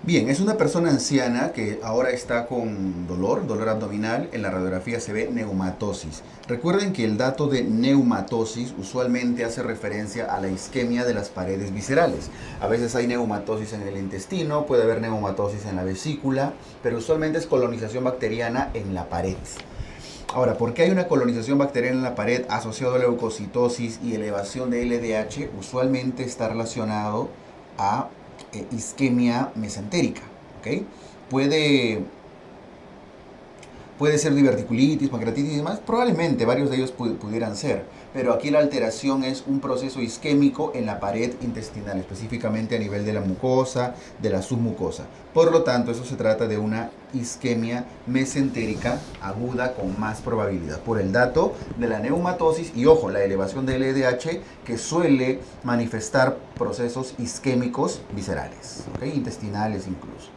Bien, es una persona anciana que ahora está con dolor abdominal. En la radiografía se ve neumatosis. Recuerden que el dato de neumatosis usualmente hace referencia a la isquemia de las paredes viscerales. A veces hay neumatosis en el intestino, puede haber neumatosis en la vesícula, pero usualmente es colonización bacteriana en la pared. Ahora, ¿por qué hay una colonización bacteriana en la pared asociado a leucocitosis y elevación de LDH? Usualmente está relacionado a isquemia mesentérica, ¿ok? Puede, puede ser diverticulitis, pancreatitis y demás, probablemente varios de ellos pudieran ser, pero aquí la alteración es un proceso isquémico en la pared intestinal, específicamente a nivel de la mucosa, de la submucosa. Por lo tanto, eso se trata de una isquemia mesentérica aguda con más probabilidad, por el dato de la neumatosis y, ojo, la elevación del LDH que suele manifestar procesos isquémicos viscerales, ¿ok? Intestinales incluso.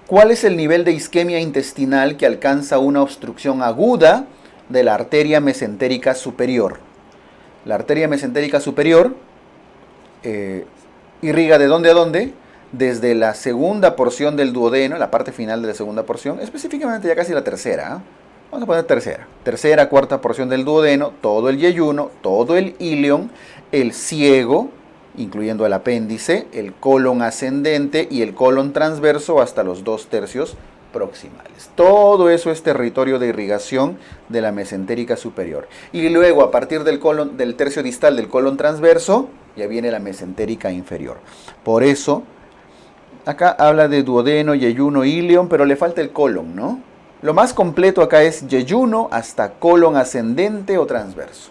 ¿Cuál es el nivel de isquemia intestinal que alcanza una obstrucción aguda de la arteria mesentérica superior? La arteria mesentérica superior irriga ¿de dónde a dónde? Desde la segunda porción del duodeno, la parte final de la segunda porción, específicamente ya casi la tercera. Vamos a poner tercera. Tercera, cuarta porción del duodeno, todo el yeyuno, todo el ilion, el ciego, incluyendo el apéndice, el colon ascendente y el colon transverso hasta los 2/3 proximales. Todo eso es territorio de irrigación de la mesentérica superior. Y luego, a partir del tercio distal del colon transverso, ya viene la mesentérica inferior. Por eso, acá habla de duodeno, yeyuno, ilion, pero le falta el colon, ¿no? Lo más completo acá es yeyuno hasta colon ascendente o transverso.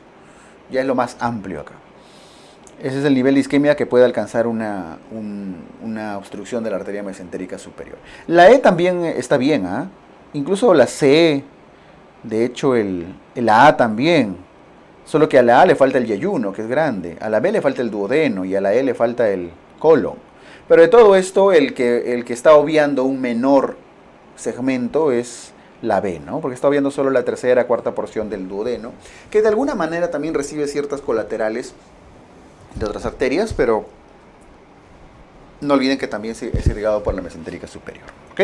Ya es lo más amplio acá. Ese es el nivel de isquemia que puede alcanzar una obstrucción de la arteria mesentérica superior. La E también está bien, ¿ah? Incluso la C, de hecho la A también. Solo que a la A le falta el yeyuno, que es grande. A la B le falta el duodeno y a la E le falta el colon. Pero de todo esto, el que está obviando un menor segmento es la B, ¿no? Porque está obviando solo la tercera, cuarta porción del duodeno, que de alguna manera también recibe ciertas colaterales de otras arterias, pero no olviden que también es irrigado por la mesentérica superior, ¿ok?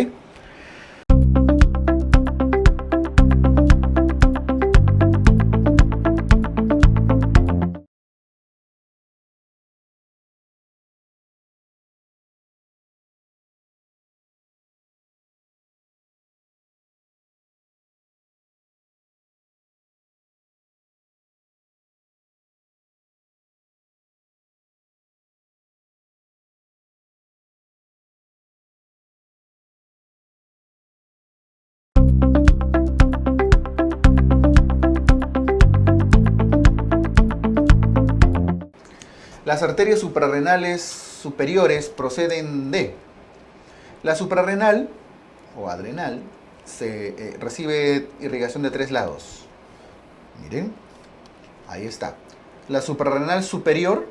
Las arterias suprarrenales superiores proceden de la suprarrenal o adrenal, recibe irrigación de 3 lados. Miren, ahí está. La suprarrenal superior,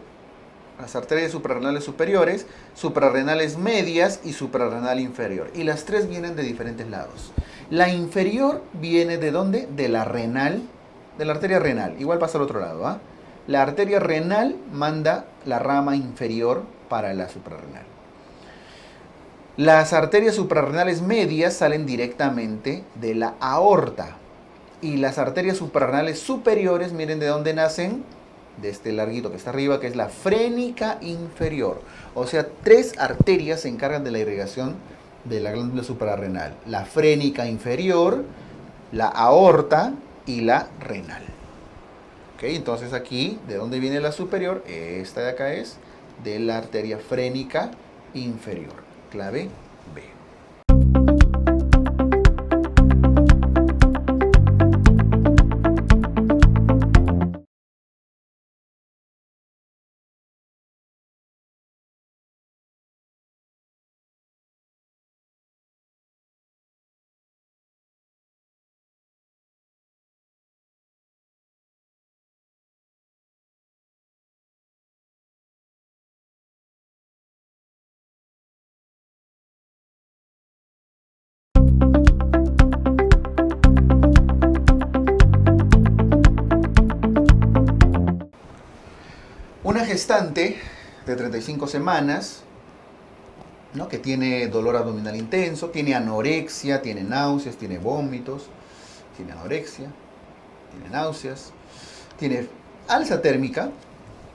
las arterias suprarrenales superiores, suprarrenales medias y suprarrenal inferior. Y las 3 vienen de diferentes lados. La inferior viene ¿de dónde? De la renal, de la arteria renal. Igual pasa al otro lado, ¿ah? La arteria renal manda la rama inferior para la suprarrenal. Las arterias suprarrenales medias salen directamente de la aorta. Y las arterias suprarrenales superiores, miren de dónde nacen, de este larguito que está arriba, que es la frénica inferior. O sea, 3 arterias se encargan de la irrigación de la glándula suprarrenal. La frénica inferior, la aorta y la renal. ¿Ok? Entonces aquí, ¿de dónde viene la superior? Esta de acá es de la arteria frénica inferior. Clave B. gestante de 35 semanas, ¿no? Que tiene dolor abdominal intenso, tiene anorexia, tiene náuseas, tiene vómitos, tiene anorexia, tiene náuseas, tiene alza térmica,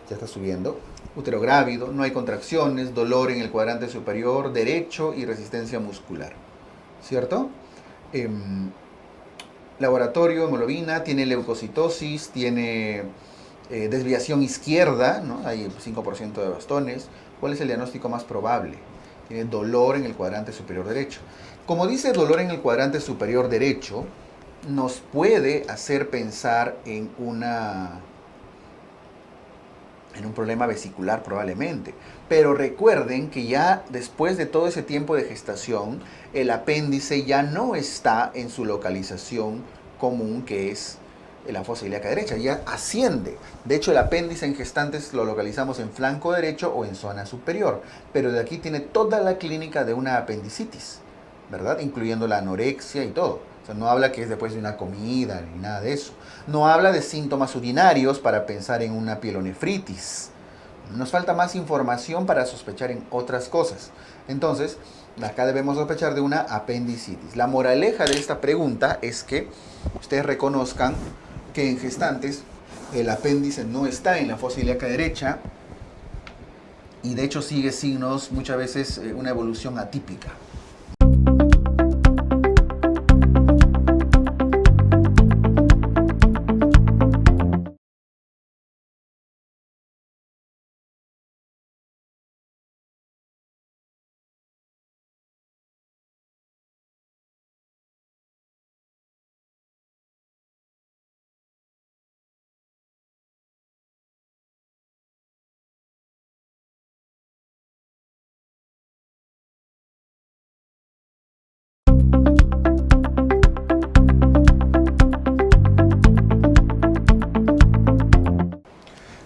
ya está subiendo, útero grávido, no hay contracciones, dolor en el cuadrante superior derecho y resistencia muscular, ¿cierto? Laboratorio, hemoglobina, tiene leucocitosis, tiene desviación izquierda, ¿no? Hay 5% de bastones. ¿Cuál es el diagnóstico más probable? Tiene dolor en el cuadrante superior derecho. Como dice dolor en el cuadrante superior derecho, nos puede hacer pensar en un problema vesicular probablemente. Pero recuerden que ya después de todo ese tiempo de gestación, el apéndice ya no está en su localización común, que es la fosa ilíaca derecha, ya asciende. De hecho, el apéndice en gestantes lo localizamos en flanco derecho o en zona superior, pero de aquí tiene toda la clínica de una apendicitis, ¿verdad? Incluyendo la anorexia y todo. O sea, no habla que es después de una comida ni nada de eso. No habla de síntomas urinarios para pensar en una pielonefritis. Nos falta más información para sospechar en otras cosas. Entonces, acá debemos sospechar de una apendicitis. La moraleja de esta pregunta es que ustedes reconozcan que en gestantes el apéndice no está en la fosa ilíaca derecha y de hecho sigue signos, muchas veces una evolución atípica.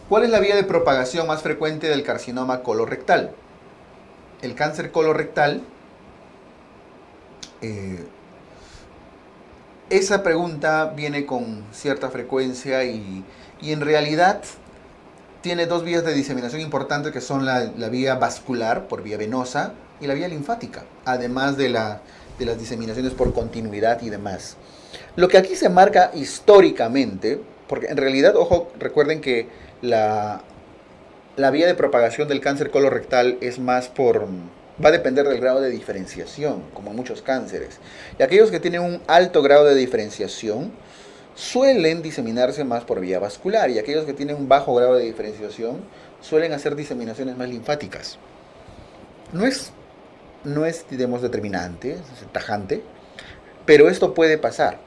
¿Cuál es la vía de propagación más frecuente del carcinoma colorectal? El cáncer colorectal, esa pregunta viene con cierta frecuencia y en realidad tiene dos vías de diseminación importantes que son la vía vascular por vía venosa y la vía linfática, además de las diseminaciones por continuidad y demás. Lo que aquí se marca históricamente, porque en realidad, ojo, recuerden que la vía de propagación del cáncer colorectal es más va a depender del grado de diferenciación, como en muchos cánceres. Y aquellos que tienen un alto grado de diferenciación suelen diseminarse más por vía vascular y aquellos que tienen un bajo grado de diferenciación suelen hacer diseminaciones más linfáticas. No es digamos, determinante, es tajante, pero esto puede pasar.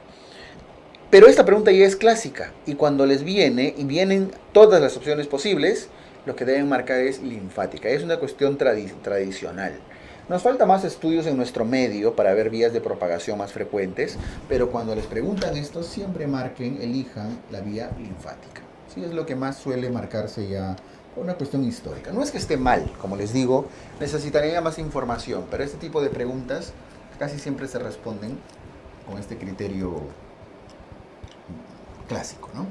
Pero esta pregunta ya es clásica y cuando les vienen todas las opciones posibles, lo que deben marcar es linfática. Es una cuestión tradicional. Nos falta más estudios en nuestro medio para ver vías de propagación más frecuentes, pero cuando les preguntan esto, siempre elijan la vía linfática. Sí, es lo que más suele marcarse ya por una cuestión histórica. No es que esté mal, como les digo, necesitaría más información, pero este tipo de preguntas casi siempre se responden con este criterio clásico, ¿no?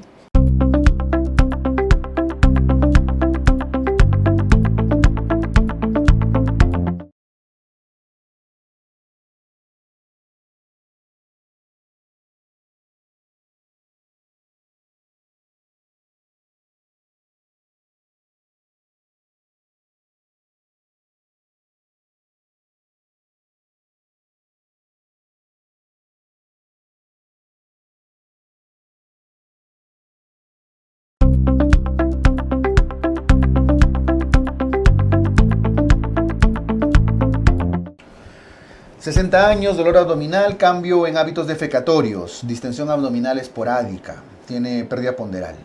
60 años, dolor abdominal, cambio en hábitos defecatorios, distensión abdominal esporádica, tiene pérdida ponderal.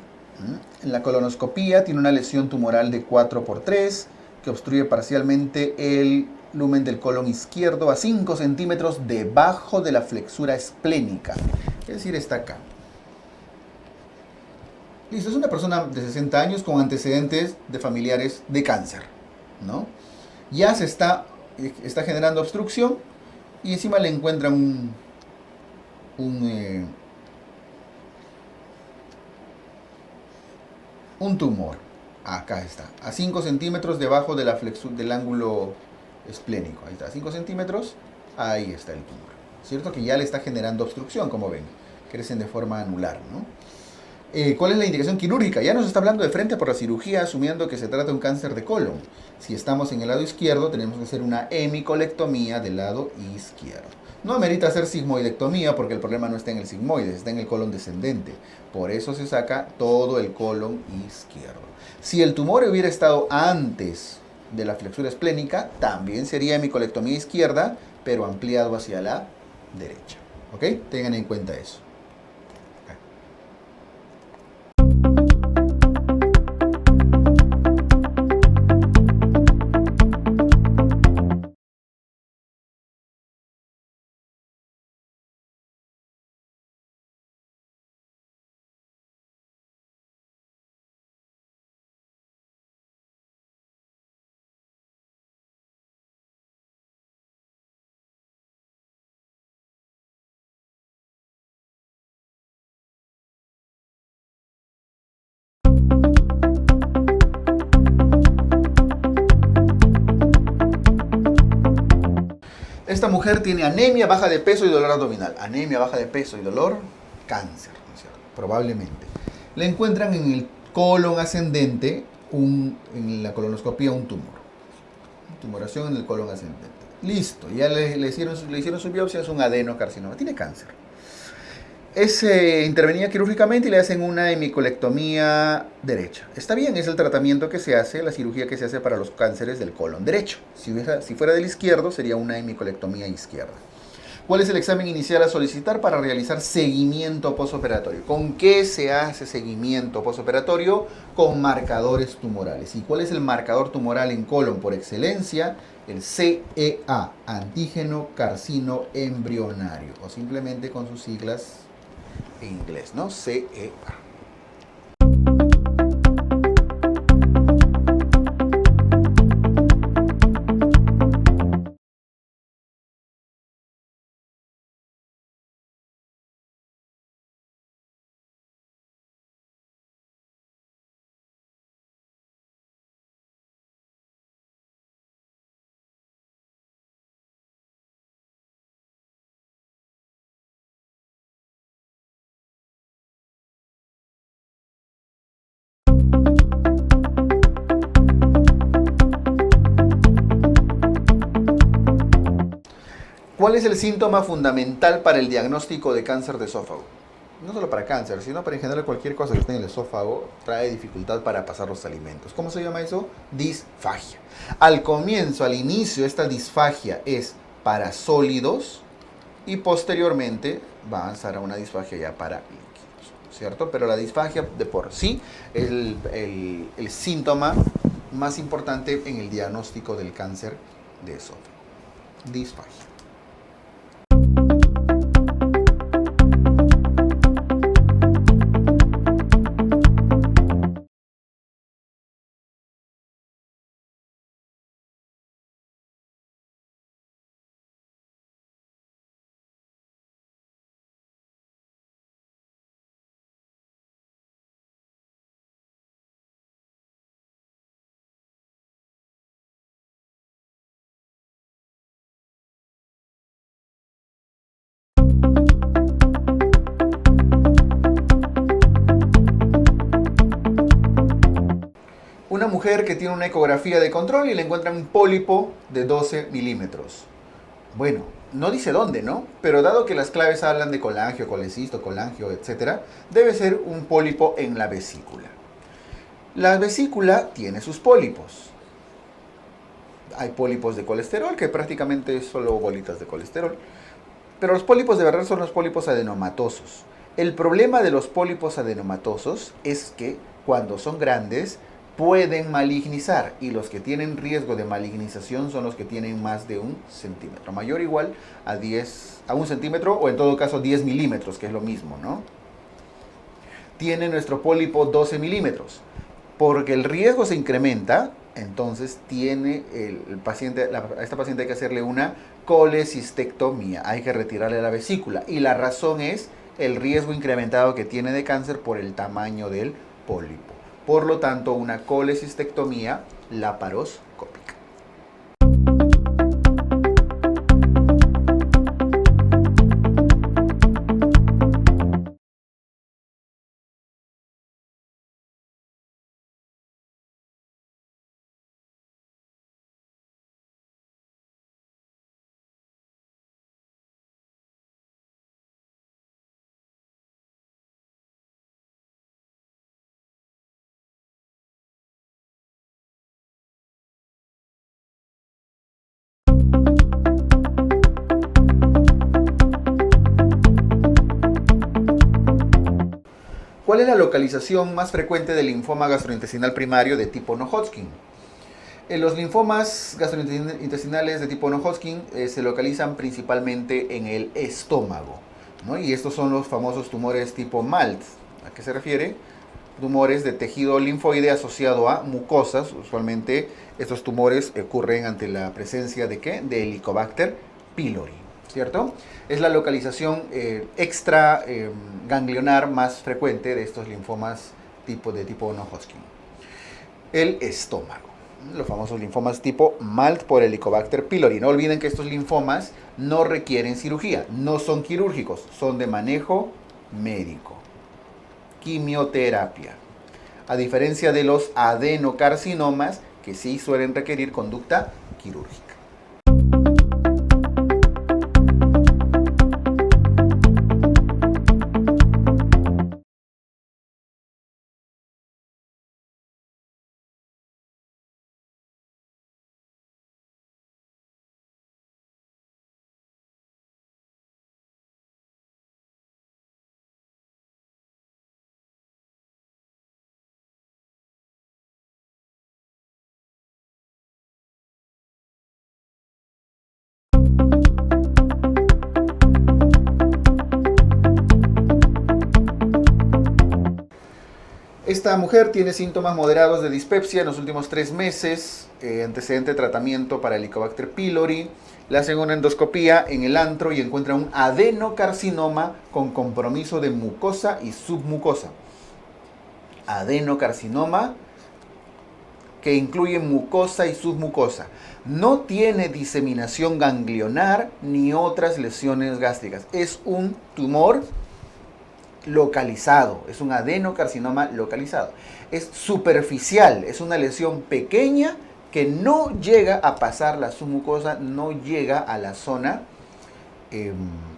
En la colonoscopía tiene una lesión tumoral de 4x3 que obstruye parcialmente el lumen del colon izquierdo a 5 centímetros debajo de la flexura esplénica, es decir, está acá. Listo, es una persona de 60 años con antecedentes de familiares de cáncer, ¿no? Ya se está generando obstrucción y encima le encuentran un tumor. Acá está, a 5 centímetros debajo de la del ángulo esplénico. Ahí está, 5 centímetros, ahí está el tumor. ¿Cierto? Que ya le está generando obstrucción, como ven. Crecen de forma anular, ¿no? ¿Cuál es la indicación quirúrgica? Ya nos está hablando de frente por la cirugía, asumiendo que se trata de un cáncer de colon. Si estamos en el lado izquierdo, tenemos que hacer una hemicolectomía del lado izquierdo. No amerita hacer sigmoidectomía porque el problema no está en el sigmoide, está en el colon descendente. Por eso se saca todo el colon izquierdo. Si el tumor hubiera estado antes de la flexura esplénica, también sería hemicolectomía izquierda, pero ampliado hacia la derecha. ¿Ok? Tengan en cuenta eso. Esta mujer tiene anemia, baja de peso y dolor abdominal. Anemia, baja de peso y dolor, cáncer, ¿no es cierto? Probablemente. Le encuentran en el colon ascendente, en la colonoscopía, un tumor. Tumoración en el colon ascendente. Listo, ya le hicieron su biopsia, es un adenocarcinoma. Tiene cáncer. Intervenía quirúrgicamente y le hacen una hemicolectomía derecha. Está bien, es el tratamiento que se hace, la cirugía que se hace para los cánceres del colon derecho. Si fuera del izquierdo, sería una hemicolectomía izquierda. ¿Cuál es el examen inicial a solicitar para realizar seguimiento posoperatorio? ¿Con qué se hace seguimiento posoperatorio? Con marcadores tumorales. ¿Y cuál es el marcador tumoral en colon por excelencia? El CEA, antígeno carcino embrionario, o simplemente con sus siglas en inglés, ¿no? CEA. ¿Cuál es el síntoma fundamental para el diagnóstico de cáncer de esófago? No solo para cáncer, sino para en general cualquier cosa que esté en el esófago trae dificultad para pasar los alimentos. ¿Cómo se llama eso? Disfagia. Al inicio, esta disfagia es para sólidos y posteriormente va a avanzar a una disfagia ya para líquidos, ¿cierto? Pero la disfagia de por sí es el síntoma más importante en el diagnóstico del cáncer de esófago. Disfagia. Una mujer que tiene una ecografía de control y le encuentran un pólipo de 12 milímetros. Bueno, no dice dónde, ¿no? Pero dado que las claves hablan de colangio, colecisto, colangio, etc., debe ser un pólipo en la vesícula. La vesícula tiene sus pólipos. Hay pólipos de colesterol, que prácticamente es solo bolitas de colesterol. Pero los pólipos de verdad son los pólipos adenomatosos. El problema de los pólipos adenomatosos es que cuando son grandes pueden malignizar, y los que tienen riesgo de malignización son los que tienen más de 1 centímetro, mayor o igual a 1 centímetro, o en todo caso 10 milímetros, que es lo mismo, ¿no? Tiene nuestro pólipo 12 milímetros. Porque el riesgo se incrementa, entonces tiene a esta paciente hay que hacerle una colecistectomía, hay que retirarle la vesícula, y la razón es el riesgo incrementado que tiene de cáncer por el tamaño del pólipo. por lo tanto una colecistectomía laparoscópica. ¿Cuál es la localización más frecuente del linfoma gastrointestinal primario de tipo no-Hodgkin? Los linfomas gastrointestinales de tipo no-Hodgkin se localizan principalmente en el estómago, ¿no? Y estos son los famosos tumores tipo MALT. ¿A qué se refiere? Tumores de tejido linfoide asociado a mucosas. Usualmente estos tumores ocurren ante la presencia de ¿qué? De Helicobacter pylori, ¿cierto? Es la localización extra ganglionar más frecuente de estos linfomas de tipo no-Hodgkin. El estómago. Los famosos linfomas tipo MALT por Helicobacter pylori. No olviden que estos linfomas no requieren cirugía, no son quirúrgicos, son de manejo médico. Quimioterapia. A diferencia de los adenocarcinomas, que sí suelen requerir conducta quirúrgica. Esta mujer tiene síntomas moderados de dispepsia en los últimos 3 meses, antecedente de tratamiento para Helicobacter pylori. Le hacen una endoscopía en el antro y encuentran un adenocarcinoma con compromiso de mucosa y submucosa. Adenocarcinoma que incluye mucosa y submucosa. No tiene diseminación ganglionar ni otras lesiones gástricas. Es un tumor localizado, es un adenocarcinoma localizado. Es superficial, es una lesión pequeña que no llega a pasar la submucosa, no llega a la zona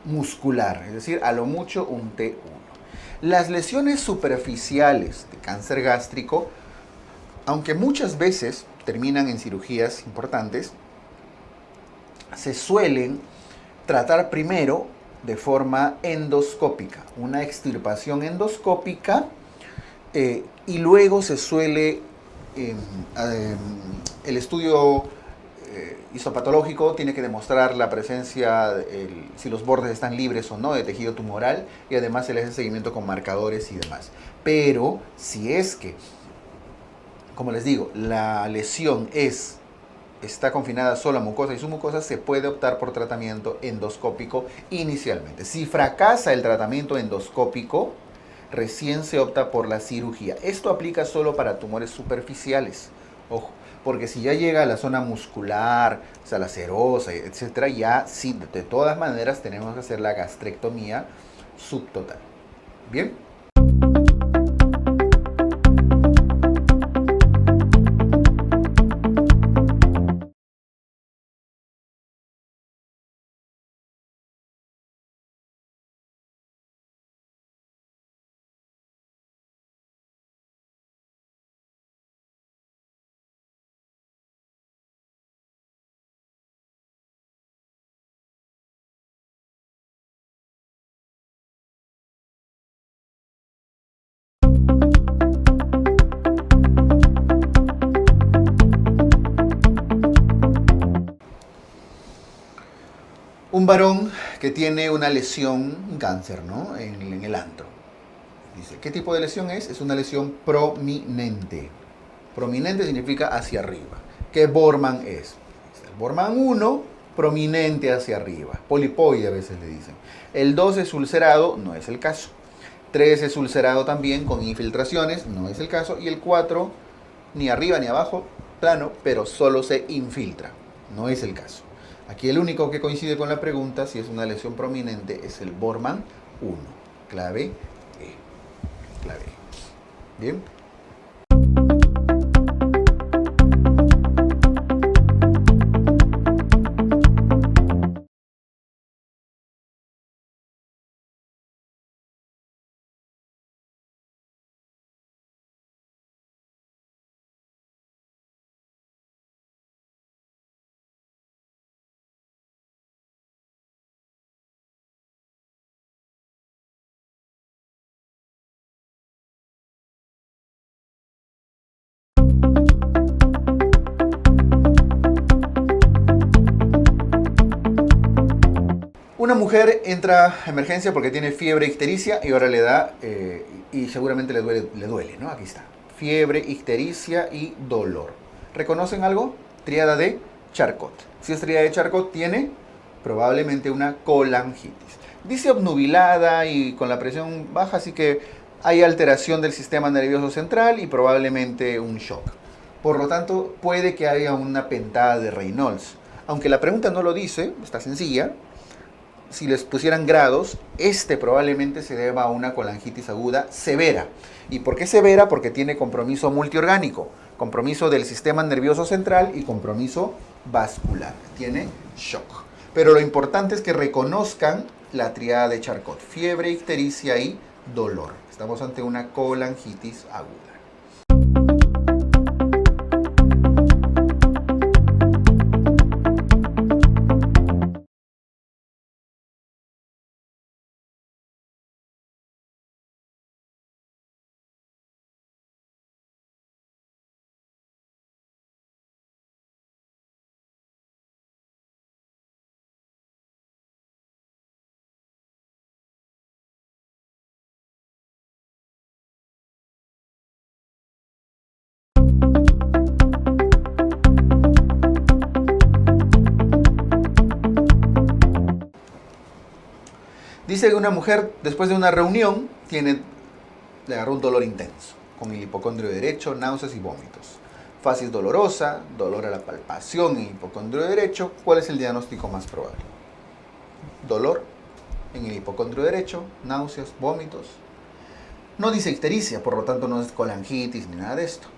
muscular, es decir, a lo mucho un T1. Las lesiones superficiales de cáncer gástrico, aunque muchas veces terminan en cirugías importantes, se suelen tratar primero de forma endoscópica, una extirpación endoscópica, y luego se suele, el estudio histopatológico tiene que demostrar la presencia, si los bordes están libres o no de tejido tumoral, y además se le hace seguimiento con marcadores y demás. Pero si es que, como les digo, la lesión está confinada solo a mucosa y submucosa, se puede optar por tratamiento endoscópico inicialmente. Si fracasa el tratamiento endoscópico, recién se opta por la cirugía. Esto aplica solo para tumores superficiales, ojo, porque si ya llega a la zona muscular, o sea, la serosa, etcétera, ya sí, de todas maneras tenemos que hacer la gastrectomía subtotal. Bien. Un varón que tiene una lesión, un cáncer, ¿no? en el antro. Dice, ¿qué tipo de lesión es? Es una lesión prominente. Prominente significa hacia arriba. ¿Qué Bormann es? El Bormann 1, prominente hacia arriba. Polipoide a veces le dicen. El 2 es ulcerado, no es el caso. 3 es ulcerado también con infiltraciones, no es el caso. Y el 4, ni arriba ni abajo, plano, pero solo se infiltra, no es el caso. Aquí el único que coincide con la pregunta, si es una lesión prominente, es el Bormann 1, clave E. Clave E. Bien. Una mujer entra a emergencia porque tiene fiebre, ictericia y ahora le da, y seguramente le duele, ¿no? Aquí está. Fiebre, ictericia y dolor. ¿Reconocen algo? Tríada de Charcot. Si es tríada de Charcot, tiene probablemente una colangitis. Dice obnubilada y con la presión baja, así que hay alteración del sistema nervioso central y probablemente un shock. Por lo tanto, puede que haya una pentada de Reynolds. Aunque la pregunta no lo dice, está sencilla. Si les pusieran grados, probablemente se deba a una colangitis aguda severa. ¿Y por qué severa? Porque tiene compromiso multiorgánico, compromiso del sistema nervioso central y compromiso vascular. Tiene shock. Pero lo importante es que reconozcan la tríada de Charcot: fiebre, ictericia y dolor. Estamos ante una colangitis aguda. Dice que una mujer, después de una reunión, le agarró un dolor intenso, con el hipocondrio derecho, náuseas y vómitos. Facies dolorosa, dolor a la palpación en hipocondrio derecho. ¿Cuál es el diagnóstico más probable? Dolor en el hipocondrio derecho, náuseas, vómitos. No dice ictericia, por lo tanto no es colangitis ni nada de esto.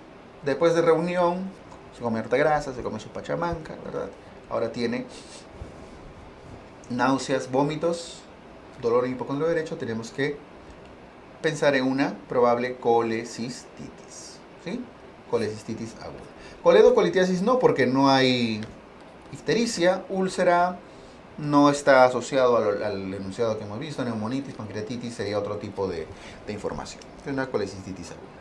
Después de reunión, se come harta grasa, se come su pachamanca, ¿verdad? Ahora tiene náuseas, vómitos, dolor en hipocondrio derecho. Tenemos que pensar en una probable colecistitis, ¿sí? Colecistitis aguda. Coledocolitiasis no, porque no hay ictericia. Úlcera no está asociado al enunciado que hemos visto. Neumonitis, pancreatitis sería otro tipo de información. Es una colecistitis aguda.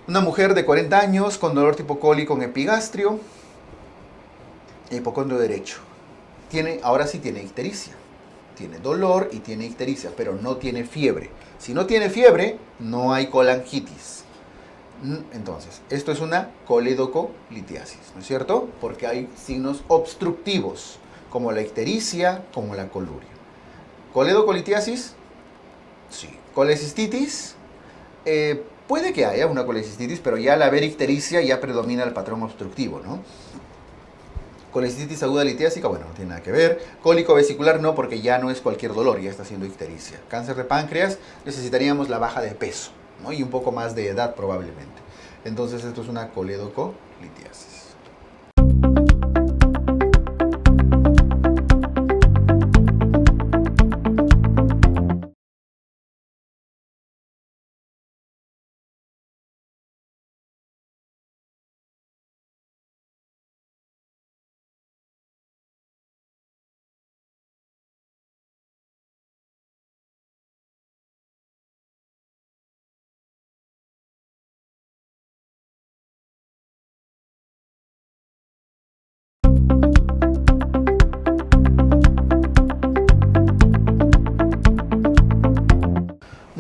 Una mujer de 40 años con dolor tipo coli con epigastrio, hipocondrio derecho. Ahora sí tiene ictericia. Tiene dolor y tiene ictericia, pero no tiene fiebre. Si no tiene fiebre, no hay colangitis. Entonces, esto es una coledocolitiasis, ¿no es cierto? Porque hay signos obstructivos, como la ictericia, como la coluria. ¿Coledocolitiasis? Sí. ¿Colecistitis? Puede que haya una colecistitis, pero ya al haber ictericia ya predomina el patrón obstructivo, ¿no? Colecistitis aguda litiásica, bueno, no tiene nada que ver. Cólico vesicular no, porque ya no es cualquier dolor, ya está siendo ictericia. Cáncer de páncreas, necesitaríamos la baja de peso, ¿no? Y un poco más de edad probablemente. Entonces esto es una coledocolitiasis.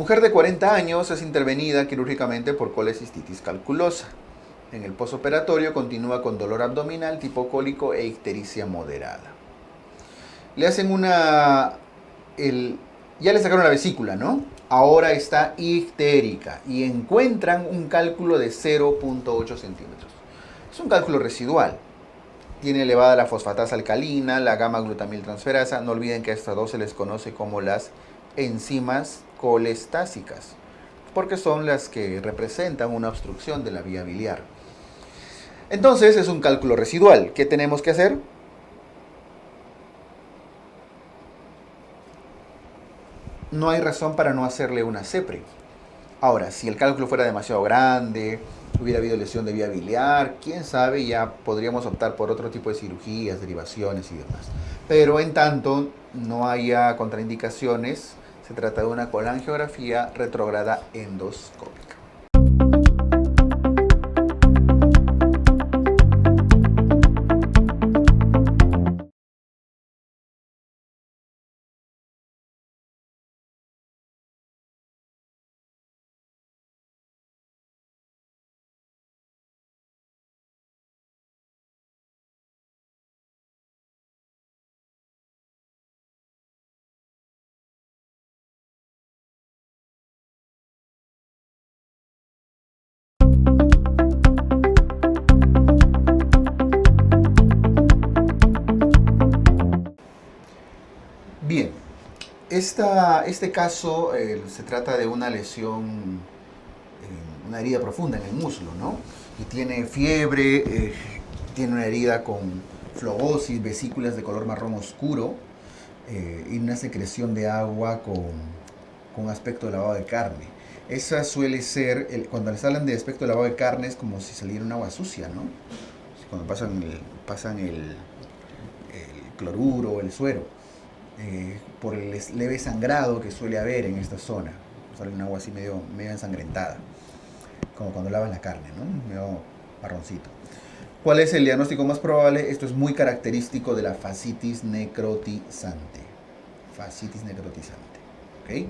Mujer de 40 años es intervenida quirúrgicamente por colecistitis calculosa. En el posoperatorio continúa con dolor abdominal tipo cólico e ictericia moderada. Le hacen ya le sacaron la vesícula, ¿no? Ahora está ictérica y encuentran un cálculo de 0.8 centímetros. Es un cálculo residual. Tiene elevada la fosfatasa alcalina, la gamma-glutamiltransferasa. No olviden que a estas dos se les conoce como las enzimas colestásicas, porque son las que representan una obstrucción de la vía biliar. Entonces es un cálculo residual. ¿Qué tenemos que hacer? No hay razón para no hacerle una CEPRE. Ahora, si el cálculo fuera demasiado grande, hubiera habido lesión de vía biliar, quién sabe, ya podríamos optar por otro tipo de cirugías, derivaciones y demás. Pero en tanto no haya contraindicaciones, se trata de una colangiografía retrógrada endoscópica. Bien, este caso se trata de una lesión, una herida profunda en el muslo, ¿no? Y tiene fiebre, tiene una herida con flebosis, vesículas de color marrón oscuro y una secreción de agua con aspecto de lavado de carne. Esa suele ser, cuando les hablan de aspecto de lavado de carne, es como si saliera un agua sucia, ¿no? Cuando pasan el cloruro o el suero. Por el leve sangrado que suele haber en esta zona. Sale un agua así medio ensangrentada, como cuando lavan la carne, ¿no? Medio marroncito. ¿Cuál es el diagnóstico más probable? Esto es muy característico de la fascitis necrotizante. Fascitis necrotizante. ¿Okay?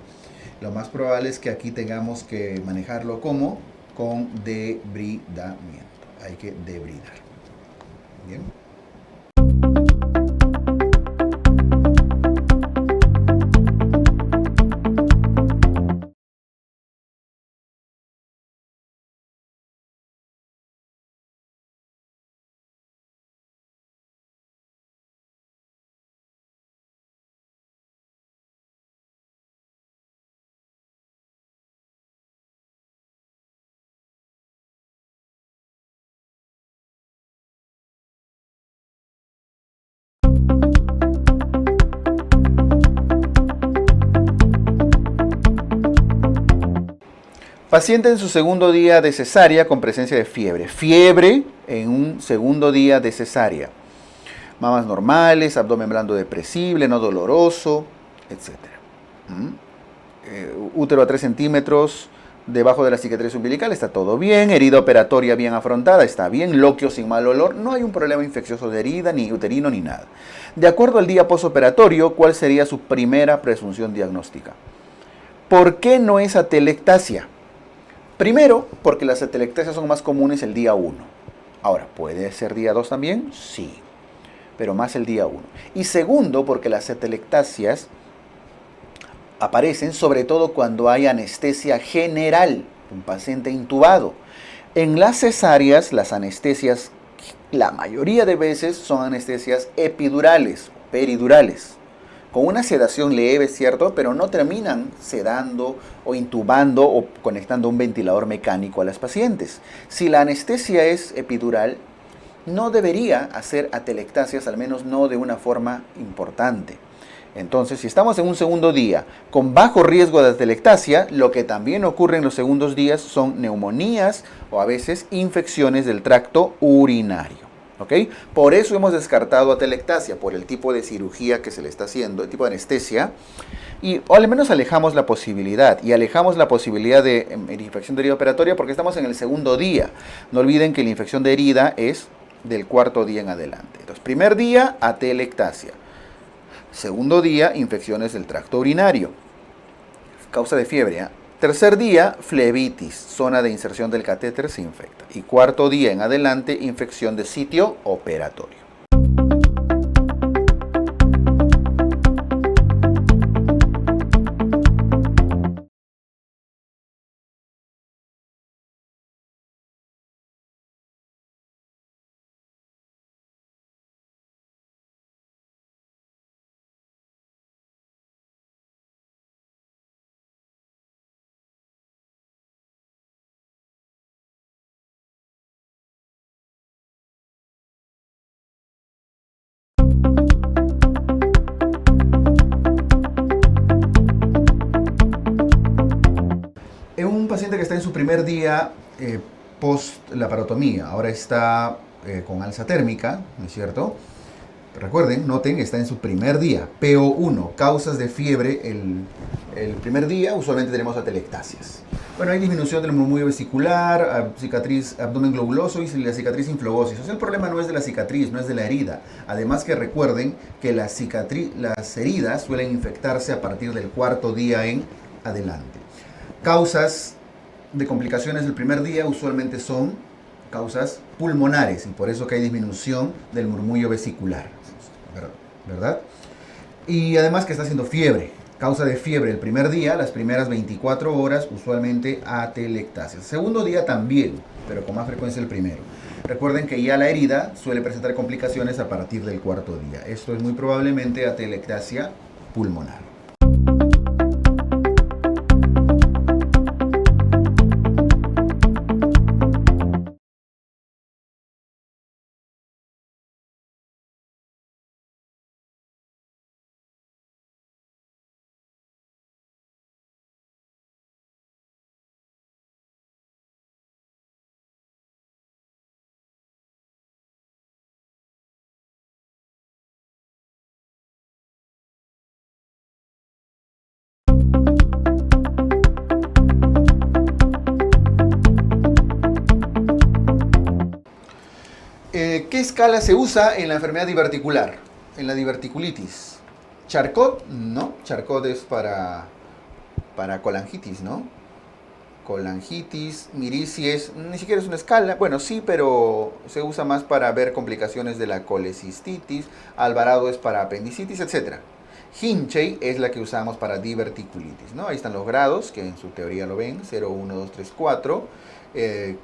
Lo más probable es que aquí tengamos que manejarlo con debridamiento. Hay que debridar. Bien. Paciente en su segundo día de cesárea con presencia de fiebre. Fiebre en un segundo día de cesárea. Mamas normales, abdomen blando depresible, no doloroso, etc. Útero a 3 centímetros debajo de la cicatriz umbilical, está todo bien. Herida operatoria bien afrontada, está bien. Loquio sin mal olor, no hay un problema infeccioso de herida, ni uterino, ni nada. De acuerdo al día posoperatorio, ¿cuál sería su primera presunción diagnóstica? ¿Por qué no es atelectasia? Primero, porque las atelectasias son más comunes el día 1. Ahora, ¿puede ser día 2 también? Sí, pero más el día 1. Y segundo, porque las atelectasias aparecen sobre todo cuando hay anestesia general, un paciente intubado. En las cesáreas, las anestesias, la mayoría de veces son anestesias epidurales, peridurales, con una sedación leve, ¿cierto? Pero no terminan sedando o intubando o conectando un ventilador mecánico a las pacientes. Si la anestesia es epidural, no debería hacer atelectasias, al menos no de una forma importante. Entonces, si estamos en un segundo día con bajo riesgo de atelectasia, lo que también ocurre en los segundos días son neumonías o a veces infecciones del tracto urinario. ¿Okay? Por eso hemos descartado atelectasia, por el tipo de cirugía que se le está haciendo, el tipo de anestesia, o al menos alejamos la posibilidad, de infección de herida operatoria porque estamos en el segundo día. No olviden que la infección de herida es del cuarto día en adelante. Entonces, primer día, atelectasia. Segundo día, infecciones del tracto urinario. Causa de fiebre, Tercer día, flebitis, zona de inserción del catéter se infecta. Y cuarto día en adelante, infección de sitio operatorio. En un paciente que está en su primer día post laparotomía, ahora está con alza térmica, ¿no es cierto? Recuerden, noten, está en su primer día, PO1, causas de fiebre el primer día, usualmente tenemos atelectasias. Bueno, hay disminución del murmullo vesicular, cicatriz, abdomen globuloso y la cicatriz inflogosis. O sea, el problema no es de la cicatriz, no es de la herida. Además que recuerden que las heridas suelen infectarse a partir del cuarto día en adelante. Causas de complicaciones del primer día usualmente son causas pulmonares y por eso que hay disminución del murmullo vesicular, ¿verdad? Y además que está haciendo fiebre, causa de fiebre el primer día, las primeras 24 horas, usualmente atelectasia. Segundo día también, pero con más frecuencia el primero. Recuerden que ya la herida suele presentar complicaciones a partir del cuarto día. Esto es muy probablemente atelectasia pulmonar. ¿Qué escala se usa en la enfermedad diverticular? En la diverticulitis. ¿Charcot? No, Charcot es para colangitis, ¿no? Colangitis, miricies, ni siquiera es una escala. Bueno, sí, pero se usa más para ver complicaciones de la colecistitis. Alvarado es para apendicitis, etc. Hinchey es la que usamos para diverticulitis, ¿no? Ahí están los grados, que en su teoría lo ven, 0, 1, 2, 3, 4.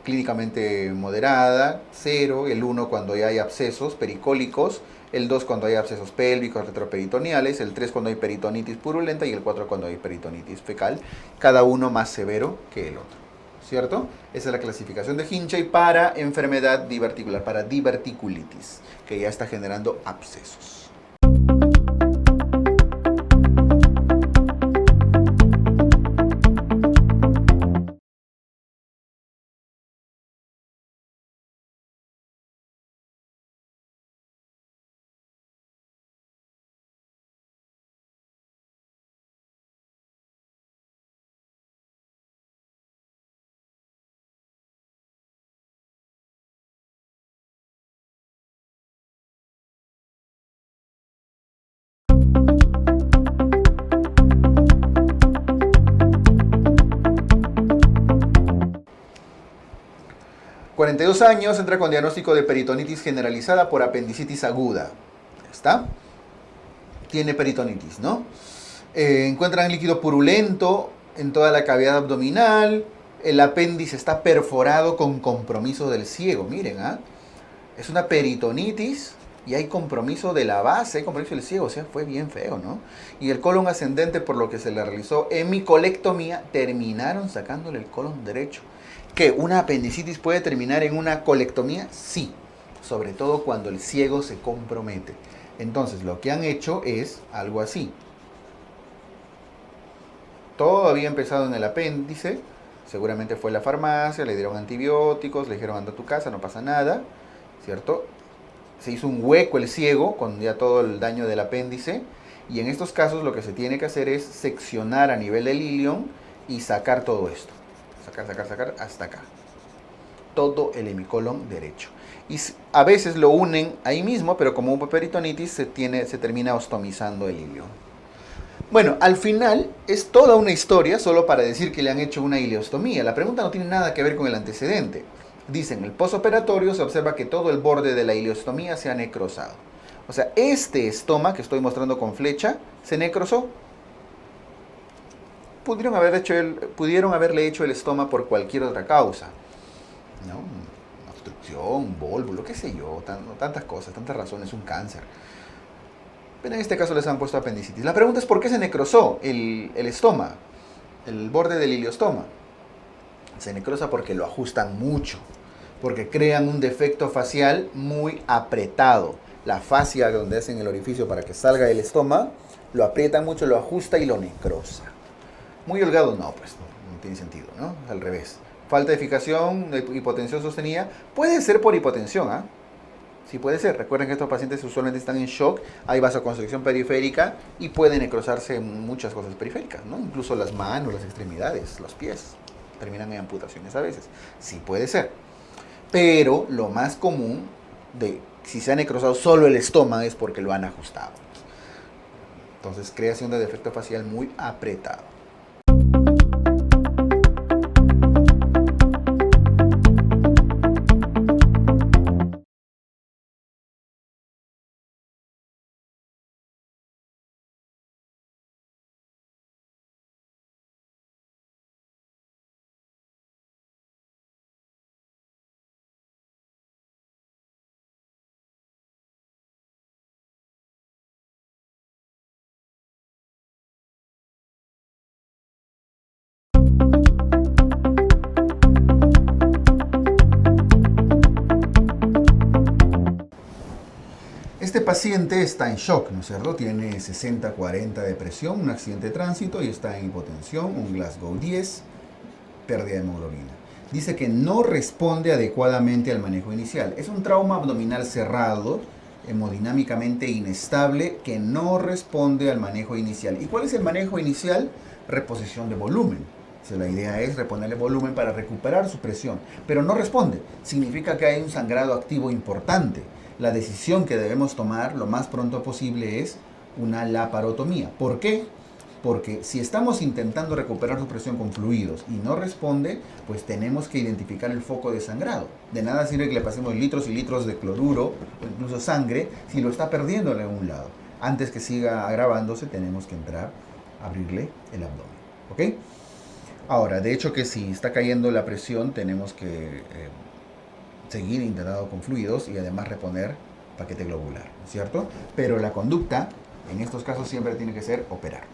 Clínicamente moderada, 0, el 1 cuando ya hay abscesos pericólicos, el 2 cuando hay abscesos pélvicos retroperitoneales, el 3 cuando hay peritonitis purulenta y el 4 cuando hay peritonitis fecal, cada uno más severo que el otro, ¿cierto? Esa es la clasificación de Hinchey para enfermedad diverticular, para diverticulitis, que ya está generando abscesos. ...42 años, entra con diagnóstico de peritonitis generalizada por apendicitis aguda. ¿Está? Tiene peritonitis, ¿no? Encuentran líquido purulento en toda la cavidad abdominal. El apéndice está perforado con compromiso del ciego. Miren, ¿ah? Es una peritonitis y hay compromiso de la base, hay compromiso del ciego. O sea, fue bien feo, ¿no? Y el colon ascendente, por lo que se le realizó hemicolectomía, terminaron sacándole el colon derecho. ¿Que una apendicitis puede terminar en una colectomía? Sí, sobre todo cuando el ciego se compromete. Entonces, lo que han hecho es algo así. Todo había empezado en el apéndice, seguramente fue a la farmacia, le dieron antibióticos, le dijeron anda a tu casa, no pasa nada, ¿cierto? Se hizo un hueco el ciego con ya todo el daño del apéndice, y en estos casos lo que se tiene que hacer es seccionar a nivel del ilion y sacar todo esto. Sacar hasta acá. Todo el hemicolon derecho. Y a veces lo unen ahí mismo, pero como hubo peritonitis se termina ostomizando el ilion. Bueno, al final es toda una historia solo para decir que le han hecho una ileostomía. La pregunta no tiene nada que ver con el antecedente. Dicen, en el posoperatorio se observa que todo el borde de la ileostomía se ha necrosado. O sea, este estoma que estoy mostrando con flecha se necrosó. Pudieron haberle hecho el estoma por cualquier otra causa, ¿no? Una obstrucción, un vólvulo, qué sé yo, tantas cosas, tantas razones, un cáncer. Pero en este caso les han puesto apendicitis. La pregunta es por qué se necrosó el estoma, el borde del ileostoma. Se necrosa porque lo ajustan mucho, porque crean un defecto facial muy apretado. La fascia donde hacen el orificio para que salga el estoma, lo aprietan mucho, lo ajusta y lo necrosa. Muy holgado no, pues no tiene sentido, ¿no? Al revés. Falta de fijación, hipotensión sostenida. Puede ser por hipotensión, ¿ah? Sí puede ser. Recuerden que estos pacientes usualmente están en shock, hay vasoconstricción periférica y pueden necrosarse muchas cosas periféricas, ¿no? Incluso las manos, las extremidades, los pies. Terminan en amputaciones a veces. Sí puede ser. Pero lo más común de si se ha necrosado solo el estómago es porque lo han ajustado. Entonces, creación de defecto facial muy apretado. Este paciente está en shock, ¿no es cierto? Tiene 60-40 de presión, un accidente de tránsito y está en hipotensión, un Glasgow 10, pérdida de hemoglobina. Dice que no responde adecuadamente al manejo inicial. Es un trauma abdominal cerrado, hemodinámicamente inestable, que no responde al manejo inicial. ¿Y cuál es el manejo inicial? Reposición de volumen. O sea, la idea es reponerle volumen para recuperar su presión, pero no responde. Significa que hay un sangrado activo importante. La decisión que debemos tomar lo más pronto posible es una laparotomía. ¿Por qué? Porque si estamos intentando recuperar su presión con fluidos y no responde, pues tenemos que identificar el foco de sangrado. De nada sirve que le pasemos litros y litros de cloruro o incluso sangre si lo está perdiendo en algún lado. Antes que siga agravándose, tenemos que entrar a abrirle el abdomen. ¿Ok? Ahora, de hecho que si está cayendo la presión, tenemos que seguir intentando con fluidos y además reponer paquete globular, ¿cierto? Pero la conducta, en estos casos, siempre tiene que ser operar.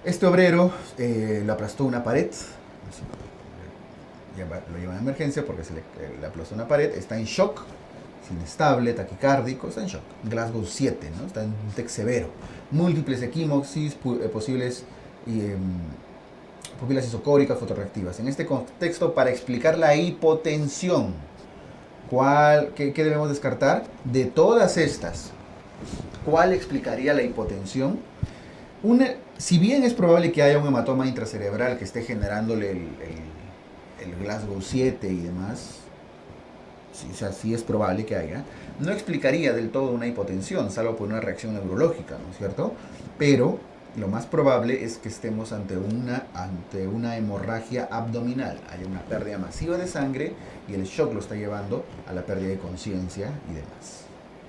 Este obrero le aplastó una pared, lo llevan a emergencia porque le aplastó una pared, está en shock, es inestable, taquicárdico, está en shock. Glasgow 7, ¿no? Está en un TEC severo. Múltiples equimosis, posibles pupilas isocóricas fotorreactivas. En este contexto, para explicar la hipotensión, qué debemos descartar? De todas estas, ¿cuál explicaría la hipotensión? Si bien es probable que haya un hematoma intracerebral que esté generándole el Glasgow 7 y demás, sí, o sea, sí es probable que haya, no explicaría del todo una hipotensión, salvo por una reacción neurológica, ¿no es cierto? Pero lo más probable es que estemos ante una hemorragia abdominal, hay una pérdida masiva de sangre y el shock lo está llevando a la pérdida de conciencia y demás.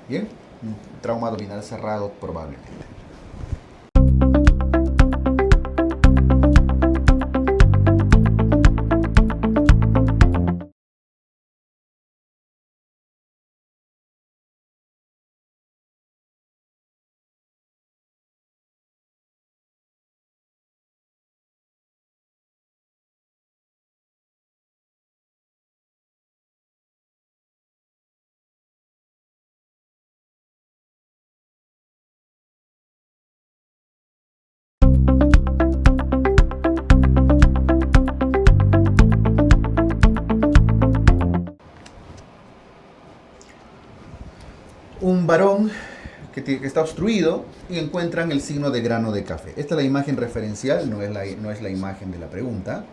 Bien, un trauma abdominal cerrado probablemente. un varón que está obstruido y encuentran el signo de grano de café. Esta es la imagen referencial, no es la imagen de la pregunta.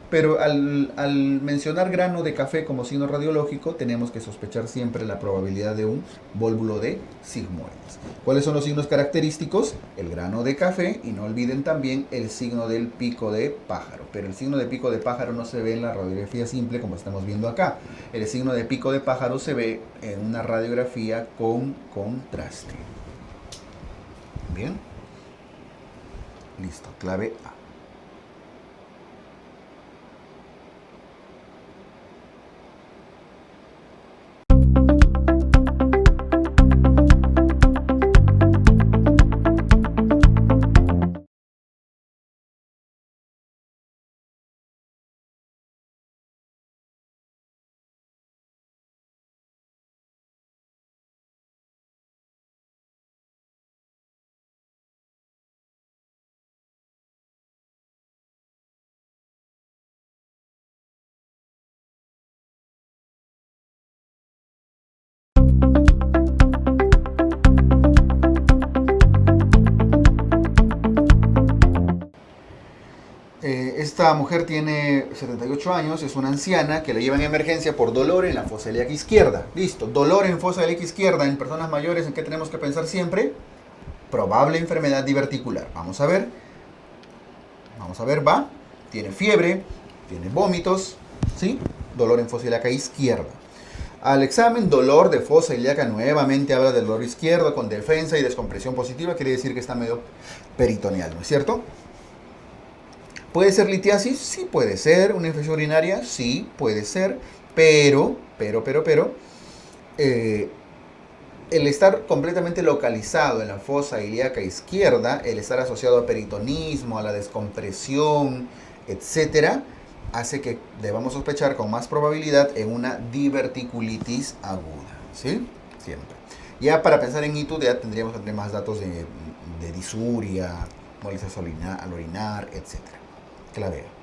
Pero al mencionar grano de café como signo radiológico, tenemos que sospechar siempre la probabilidad de un vólvulo de sigmoides. ¿Cuáles son los signos característicos? El grano de café, y no olviden también el signo del pico de pájaro. Pero el signo de pico de pájaro no se ve en la radiografía simple como estamos viendo acá. El signo de pico de pájaro se ve en una radiografía con contraste. Bien. Listo, clave A. Esta mujer tiene 78 años, es una anciana que le llevan en emergencia por dolor en la fosa ilíaca izquierda. Listo, dolor en fosa ilíaca izquierda en personas mayores, ¿en qué tenemos que pensar siempre? Probable enfermedad diverticular. Vamos a ver, va. Tiene fiebre, tiene vómitos, ¿sí? Dolor en fosa ilíaca izquierda. Al examen, dolor de fosa ilíaca, nuevamente habla del dolor izquierdo con defensa y descompresión positiva, quiere decir que está medio peritoneal, ¿no es cierto? ¿Puede ser litiasis? Sí puede ser. ¿Una infección urinaria? Sí puede ser. Pero, el estar completamente localizado en la fosa ilíaca izquierda, el estar asociado a peritonismo, a la descompresión, etcétera, hace que debamos sospechar con más probabilidad en una diverticulitis aguda. ¿Sí? Siempre. Ya para pensar en ITU ya tendríamos que tener más datos de disuria, molestias al orinar, etcétera. Clave A.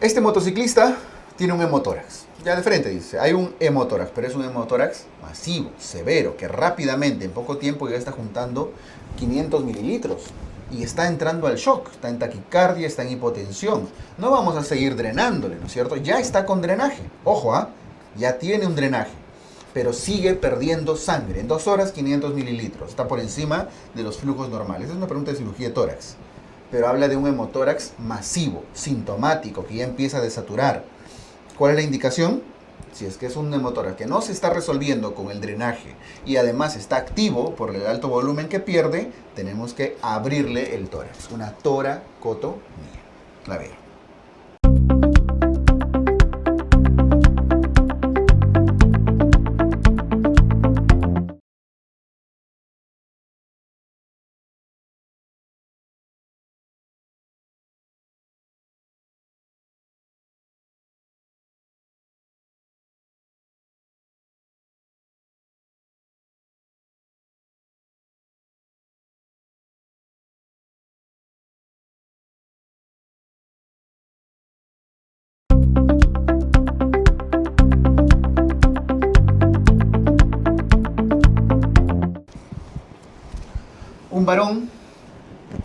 Este motociclista tiene un hemotórax. Ya de frente dice, hay un hemotórax, pero es un hemotórax masivo, severo, que rápidamente, en poco tiempo, ya está juntando 500 mililitros. Y está entrando al shock, está en taquicardia, está en hipotensión. No vamos a seguir drenándole, ¿no es cierto? Ya está con drenaje. Ojo, ya tiene un drenaje. Pero sigue perdiendo sangre. En 2 horas, 500 mililitros. Está por encima de los flujos normales. Es una pregunta de cirugía de tórax. Pero habla de un hemotórax masivo, sintomático, que ya empieza a desaturar. ¿Cuál es la indicación? Si es que es un hemotórax que no se está resolviendo con el drenaje y además está activo por el alto volumen que pierde, tenemos que abrirle el tórax. Una toracotomía. La veo. Un varón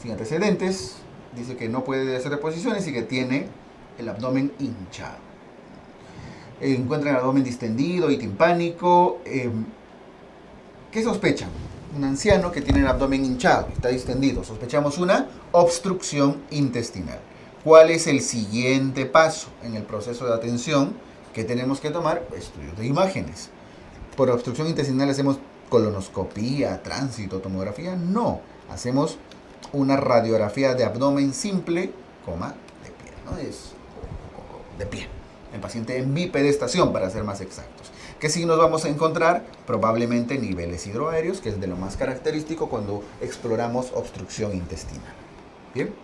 sin antecedentes dice que no puede hacer reposiciones y que tiene el abdomen hinchado. Encuentran el abdomen distendido y timpánico. ¿Qué sospechan? Un anciano que tiene el abdomen hinchado, está distendido. Sospechamos una obstrucción intestinal. ¿Cuál es el siguiente paso en el proceso de atención que tenemos que tomar? Estudios de imágenes. ¿Por obstrucción intestinal hacemos colonoscopía, tránsito, tomografía? No. Hacemos una radiografía de abdomen simple, de piel. ¿no? Es de pie. El paciente en bipedestación, para ser más exactos. ¿Qué signos vamos a encontrar? Probablemente niveles hidroaéreos, que es de lo más característico cuando exploramos obstrucción intestinal. Bien.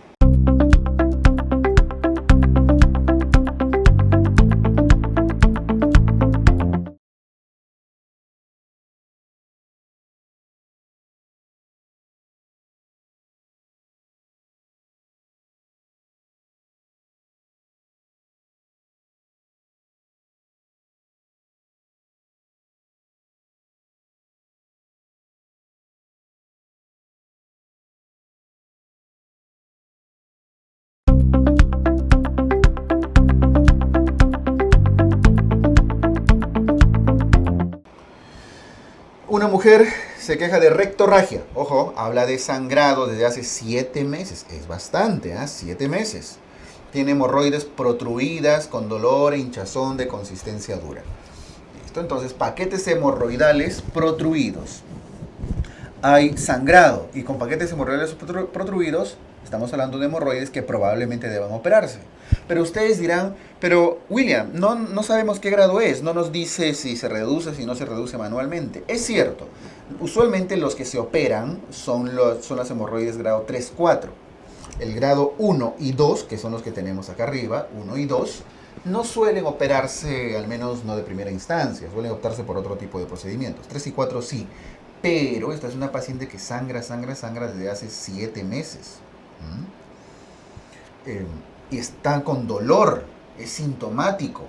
Una mujer se queja de rectorragia. Ojo, habla de sangrado desde hace 7 meses. Es bastante, 7 meses. Tiene hemorroides protruidas con dolor e hinchazón de consistencia dura. Listo, entonces paquetes hemorroidales protruidos. Hay sangrado y con paquetes hemorroidales protruidos estamos hablando de hemorroides que probablemente deban operarse. Pero ustedes dirán, pero William, no sabemos qué grado es, no nos dice si se reduce, si no se reduce manualmente. Es cierto, usualmente los que se operan son las hemorroides grado 3, 4. El grado 1 y 2, que son los que tenemos acá arriba, 1 y 2, no suelen operarse, al menos no de primera instancia, suelen optarse por otro tipo de procedimientos. 3 y 4 sí, pero esta es una paciente que sangra desde hace 7 meses. Y está con dolor, es sintomático.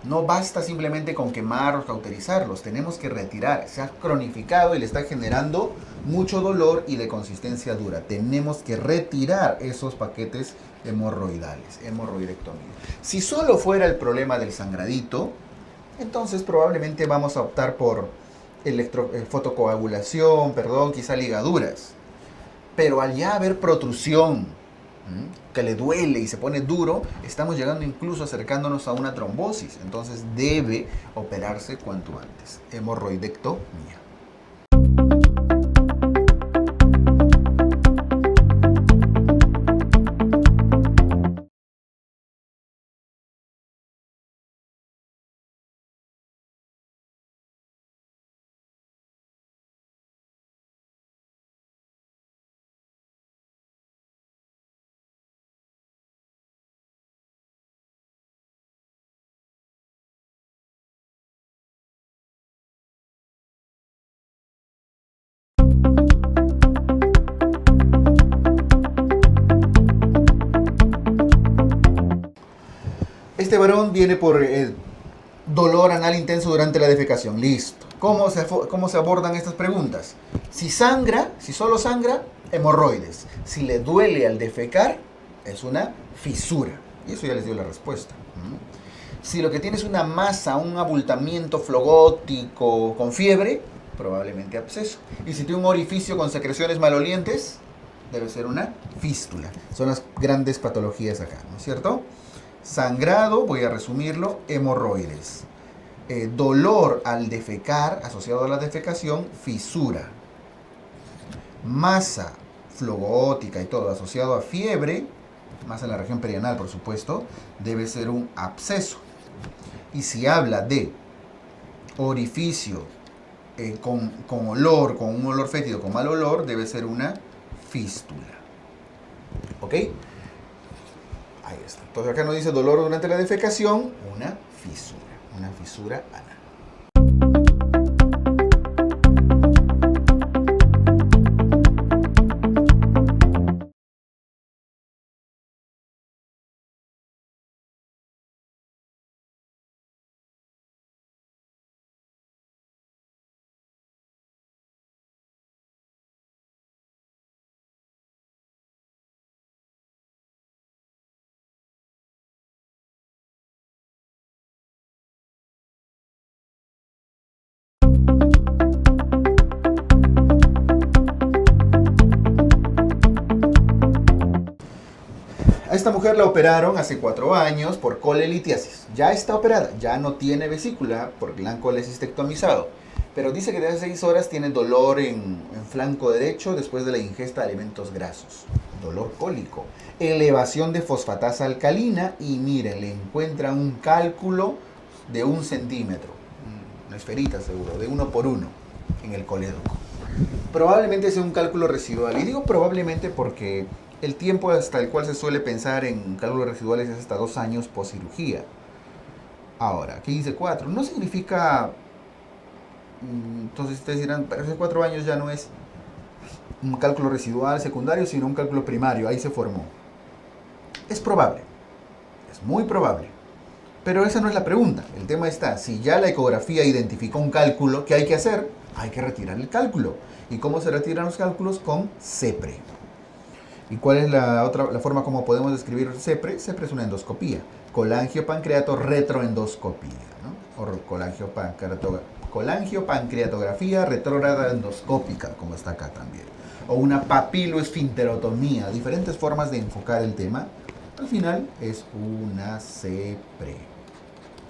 No basta simplemente con quemarlos, cauterizarlos, tenemos que retirar. Se ha cronificado y le está generando mucho dolor y de consistencia dura. Tenemos que retirar esos paquetes hemorroidales, hemorroidectomía. Si solo fuera el problema del sangradito, entonces probablemente vamos a optar por fotocoagulación, quizá ligaduras. Pero al ya haber protrusión, que le duele y se pone duro, estamos llegando incluso acercándonos a una trombosis. Entonces debe operarse cuanto antes. Hemorroidectomía. Este varón viene por dolor anal intenso durante la defecación. Listo. ¿Cómo se abordan estas preguntas? Si solo sangra, hemorroides. Si le duele al defecar, es una fisura. Y eso ya les dio la respuesta. Si lo que tiene es una masa, un abultamiento flogótico con fiebre, probablemente absceso. Y si tiene un orificio con secreciones malolientes, debe ser una fístula. Son las grandes patologías acá, ¿no es cierto? Sangrado, voy a resumirlo, hemorroides. Dolor al defecar, asociado a la defecación, fisura. Masa flogótica y todo, asociado a fiebre, más en la región perianal, por supuesto, debe ser un absceso. Y si habla de orificio con olor, con un olor fétido, con mal olor, debe ser una fístula. ¿Ok? Ahí está. Entonces acá nos dice dolor durante la defecación, una fisura anal. A esta mujer la operaron hace 4 años por colelitiasis. Ya está operada, ya no tiene vesícula porque la han colecistectomizado. Pero dice que desde hace 6 horas tiene dolor en flanco derecho después de la ingesta de alimentos grasos. dolor cólico, elevación de fosfatasa alcalina y miren, le encuentran un cálculo de 1 centímetro, una esferita seguro, de 1 por 1 en el colédoco. Probablemente sea un cálculo residual, y digo probablemente porque el tiempo hasta el cual se suele pensar en cálculos residuales es hasta 2 años post cirugía. Ahora, aquí dice 4, no significa, entonces ustedes dirán, pero hace 4 años ya no es un cálculo residual secundario, sino un cálculo primario, ahí se formó. Es probable, es muy probable, pero esa no es la pregunta. El tema está, si ya la ecografía identificó un cálculo, ¿qué hay que hacer? Hay que retirar el cálculo. ¿Y cómo se retiran los cálculos? Con CEPRE. ¿Y cuál es la forma como podemos describir CEPRE? CEPRE es una endoscopía, colangiopancreato retroendoscopía, ¿no? O colangiopancreatografía retrógrada endoscópica, como está acá también. O una papiloesfinterotomía, diferentes formas de enfocar el tema. Al final es una CEPRE,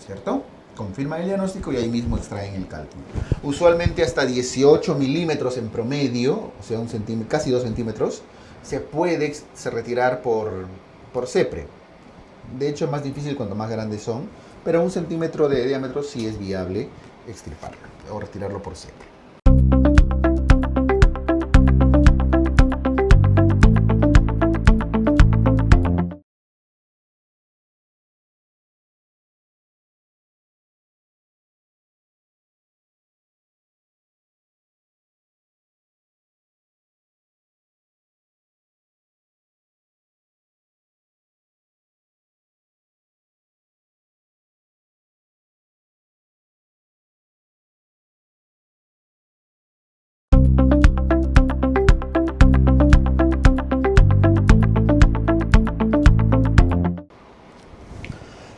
¿cierto? Confirman el diagnóstico y ahí mismo extraen el cálculo. Usualmente hasta 18 milímetros en promedio, o sea, casi 2 centímetros, se puede retirar por CEPRE. De hecho, es más difícil cuanto más grandes son, pero 1 centímetro de diámetro sí es viable extirparlo o retirarlo por CEPRE.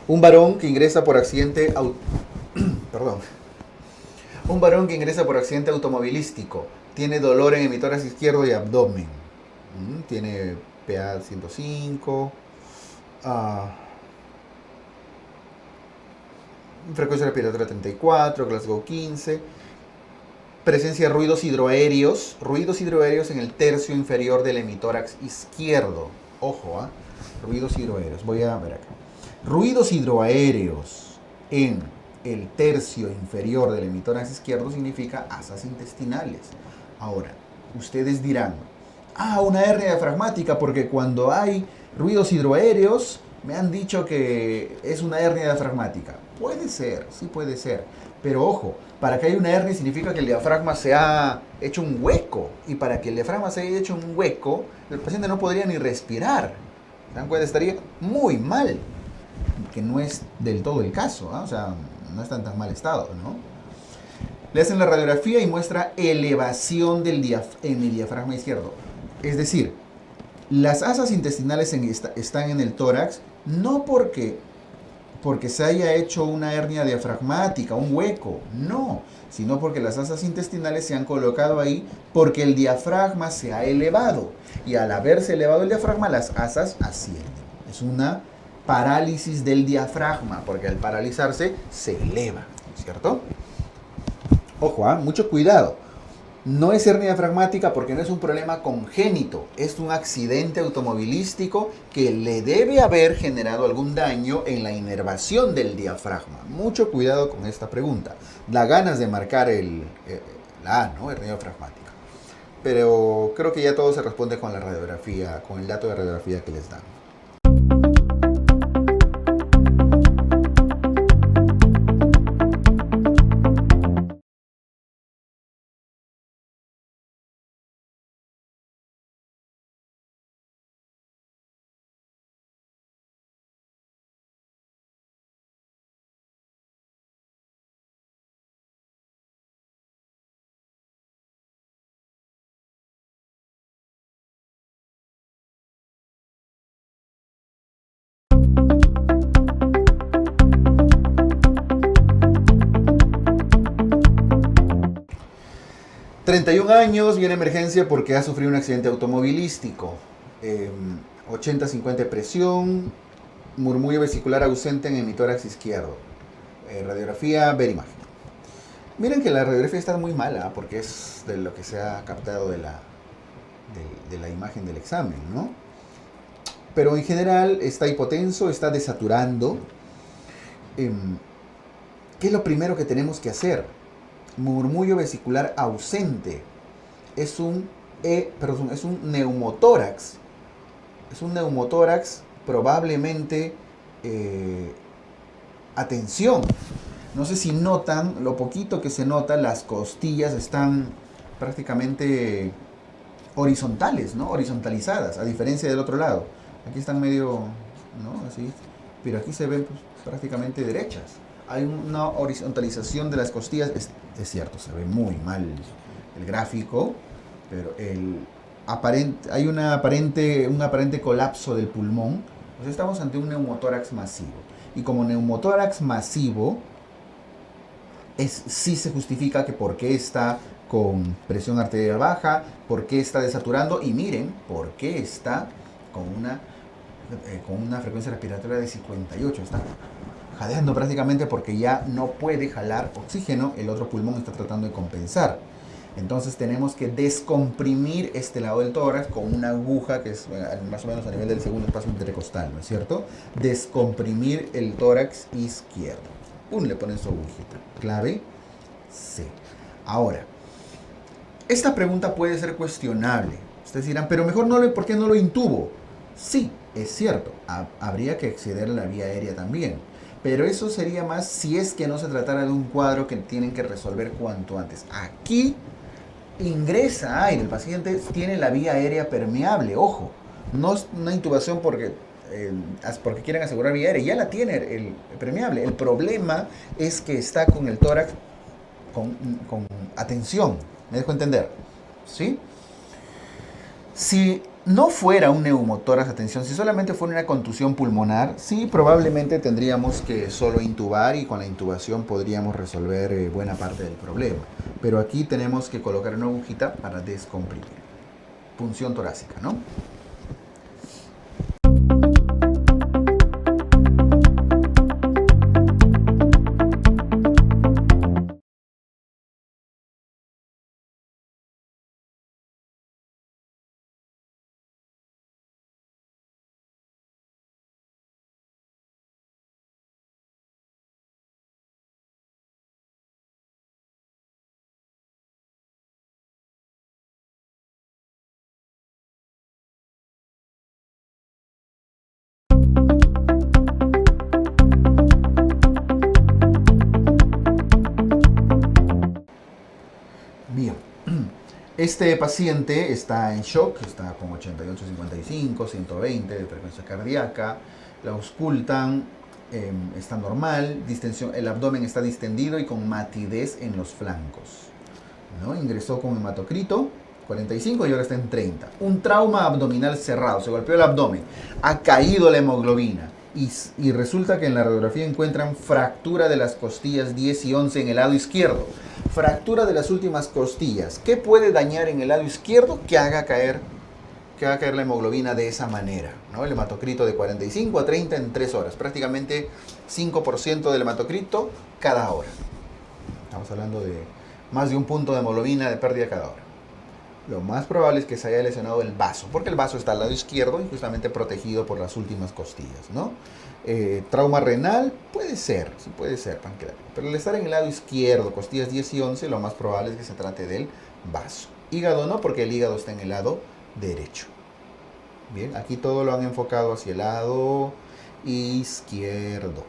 Un varón que ingresa por accidente Un varón que ingresa por accidente automovilístico tiene dolor en hemitórax izquierdo y abdomen. Tiene PA 105, frecuencia respiratoria 34, Glasgow 15, presencia de ruidos hidroaéreos en el tercio inferior del hemitórax izquierdo. Ojo, ruidos hidroaéreos. Voy a ver acá. Ruidos hidroaéreos en el tercio inferior del hemitórax izquierdo significa asas intestinales. Ahora, ustedes dirán, una hernia diafragmática, porque cuando hay ruidos hidroaéreos me han dicho que es una hernia diafragmática. Puede ser, sí puede ser. Pero ojo, para que haya una hernia significa que el diafragma se ha hecho un hueco. Y para que el diafragma se haya hecho un hueco, el paciente no podría ni respirar. ¿Se dan cuenta? Estaría muy mal. Que no es del todo el caso, o sea, no está en tan mal estado, ¿no? Le hacen la radiografía y muestra elevación en el diafragma izquierdo. Es decir, las asas intestinales están en el tórax no porque se haya hecho una hernia diafragmática, un hueco, no, sino porque las asas intestinales se han colocado ahí porque el diafragma se ha elevado. Y al haberse elevado el diafragma, las asas ascienden. Es una parálisis del diafragma, porque al paralizarse se eleva, ¿cierto? Ojo, mucho cuidado. No es hernia diafragmática porque no es un problema congénito, es un accidente automovilístico que le debe haber generado algún daño en la inervación del diafragma. Mucho cuidado con esta pregunta. Da ganas de marcar la A, ¿no? Hernia diafragmática. Pero creo que ya todo se responde con la radiografía, con el dato de radiografía que les dan. ...31 años, viene emergencia porque ha sufrido un accidente automovilístico. 80-50 de presión, murmullo vesicular ausente en hemitórax izquierdo. Radiografía, ver imagen. Miren que la radiografía está muy mala porque es de lo que se ha captado de la imagen del examen, ¿no? Pero en general está hipotenso, está desaturando. ¿Qué es lo primero que tenemos que hacer? Murmullo vesicular ausente. Es un neumotórax. Es un neumotórax probablemente, atención. No sé si notan, lo poquito que se nota, las costillas están prácticamente horizontales, ¿no? Horizontalizadas, a diferencia del otro lado. Aquí están medio, ¿no? Así, pero aquí se ven pues, prácticamente derechas. Hay una horizontalización de las costillas, es cierto, se ve muy mal el gráfico, pero hay un aparente colapso del pulmón. Pues estamos ante un neumotórax masivo. Y como neumotórax masivo, sí se justifica que por qué está con presión arterial baja, por qué está desaturando y miren por qué está con una frecuencia respiratoria de 58. Está jadeando prácticamente porque ya no puede jalar oxígeno, el otro pulmón está tratando de compensar. Entonces tenemos que descomprimir este lado del tórax con una aguja que es más o menos a nivel del segundo espacio intercostal, ¿no es cierto? Descomprimir el tórax izquierdo. Le ponen su agujita. Clave C. Ahora, esta pregunta puede ser cuestionable. Ustedes dirán, pero mejor ¿por qué no lo intubo? Sí, es cierto. Habría que acceder a la vía aérea también. Pero eso sería más si es que no se tratara de un cuadro que tienen que resolver cuanto antes. Aquí ingresa aire. El paciente tiene la vía aérea permeable. Ojo, no es una intubación porque quieren asegurar vía aérea. Ya la tiene el permeable. El problema es que está con el tórax con atención. ¿Me dejo entender? ¿Sí? Si no fuera un neumotórax, atención, si solamente fuera una contusión pulmonar, sí, probablemente tendríamos que solo intubar y con la intubación podríamos resolver buena parte del problema. Pero aquí tenemos que colocar una agujita para descomprimir. Punción torácica, ¿no? Bien. Este paciente está en shock, está con 88-55, 120 de frecuencia cardíaca, la auscultan, está normal, el abdomen está distendido y con matidez en los flancos, ¿no? Ingresó con hematocrito, 45 y ahora está en 30. Un trauma abdominal cerrado, se golpeó el abdomen, ha caído la hemoglobina y resulta que en la radiografía encuentran fractura de las costillas 10 y 11 en el lado izquierdo. Fractura de las últimas costillas. ¿Qué puede dañar en el lado izquierdo que haga caer la hemoglobina de esa manera, ¿no? El hematocrito de 45 a 30 en 3 horas. Prácticamente 5% del hematocrito cada hora. Estamos hablando de más de un punto de hemoglobina de pérdida cada hora. Lo más probable es que se haya lesionado el vaso, porque el vaso está al lado izquierdo y justamente protegido por las últimas costillas, ¿no? Trauma renal, sí puede ser pancreático, pero al estar en el lado izquierdo, costillas 10 y 11, lo más probable es que se trate del vaso. Hígado no, porque el hígado está en el lado derecho. Bien, aquí todo lo han enfocado hacia el lado izquierdo.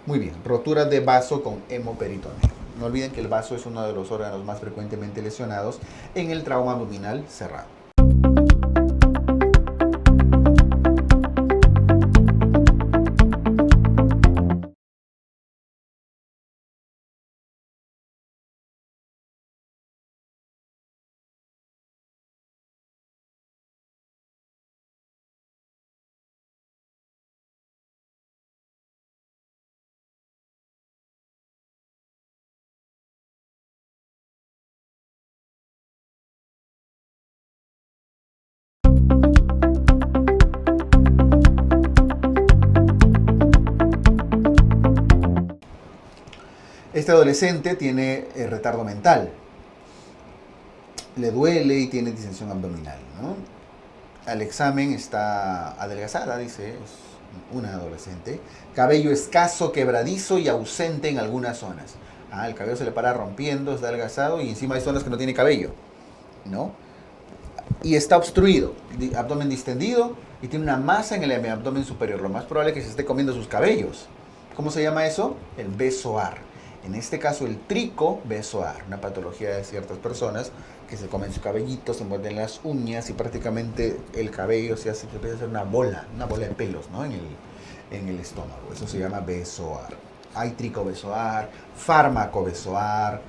Muy bien, rotura de vaso con hemoperitoneo. No olviden que el vaso es uno de los órganos más frecuentemente lesionados en el trauma abdominal cerrado. Este adolescente tiene retardo mental, le duele y tiene distensión abdominal, ¿no? al examen está adelgazada, dice, es una adolescente. Cabello escaso, quebradizo y ausente en algunas zonas. El cabello se le para rompiendo, está adelgazado y encima hay zonas que no tiene cabello, ¿no? Y está obstruido, abdomen distendido y tiene una masa en el abdomen superior. Lo más probable es que se esté comiendo sus cabellos. ¿Cómo se llama eso? El besoar. En este caso el tricobesoar, una patología de ciertas personas que se comen su cabellito, se muerden las uñas y prácticamente el cabello se empieza a hacer una bola de pelos, ¿no? en el estómago. Eso se llama besoar. Hay tricobesoar, fármacobesoar,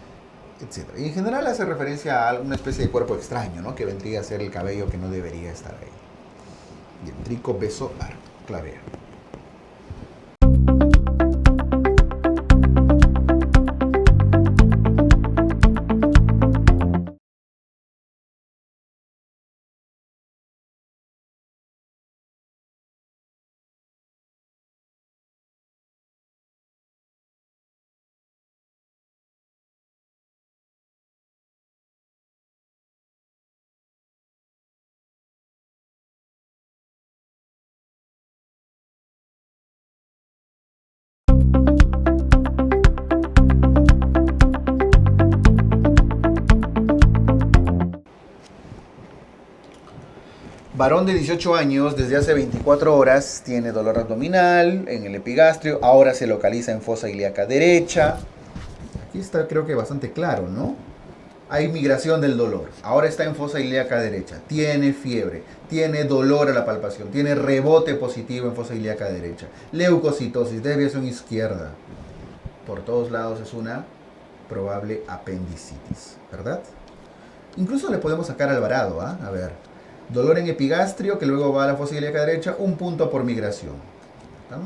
etc. Y en general hace referencia a una especie de cuerpo extraño, ¿no? Que vendría a ser el cabello que no debería estar ahí. Bien, tricobesoar, clavea. Varón de 18 años, desde hace 24 horas, tiene dolor abdominal en el epigastrio, ahora se localiza en fosa ilíaca derecha. Aquí está, creo que bastante claro, ¿no? Hay migración del dolor, ahora está en fosa ilíaca derecha, tiene fiebre, tiene dolor a la palpación, tiene rebote positivo en fosa ilíaca derecha, leucocitosis, desviación izquierda. Por todos lados es una probable apendicitis, ¿verdad? Incluso le podemos sacar Alvarado, ¿ah? A ver. Dolor en epigastrio, que luego va a la fosa ilíaca derecha, 1 punto por migración. ¿No?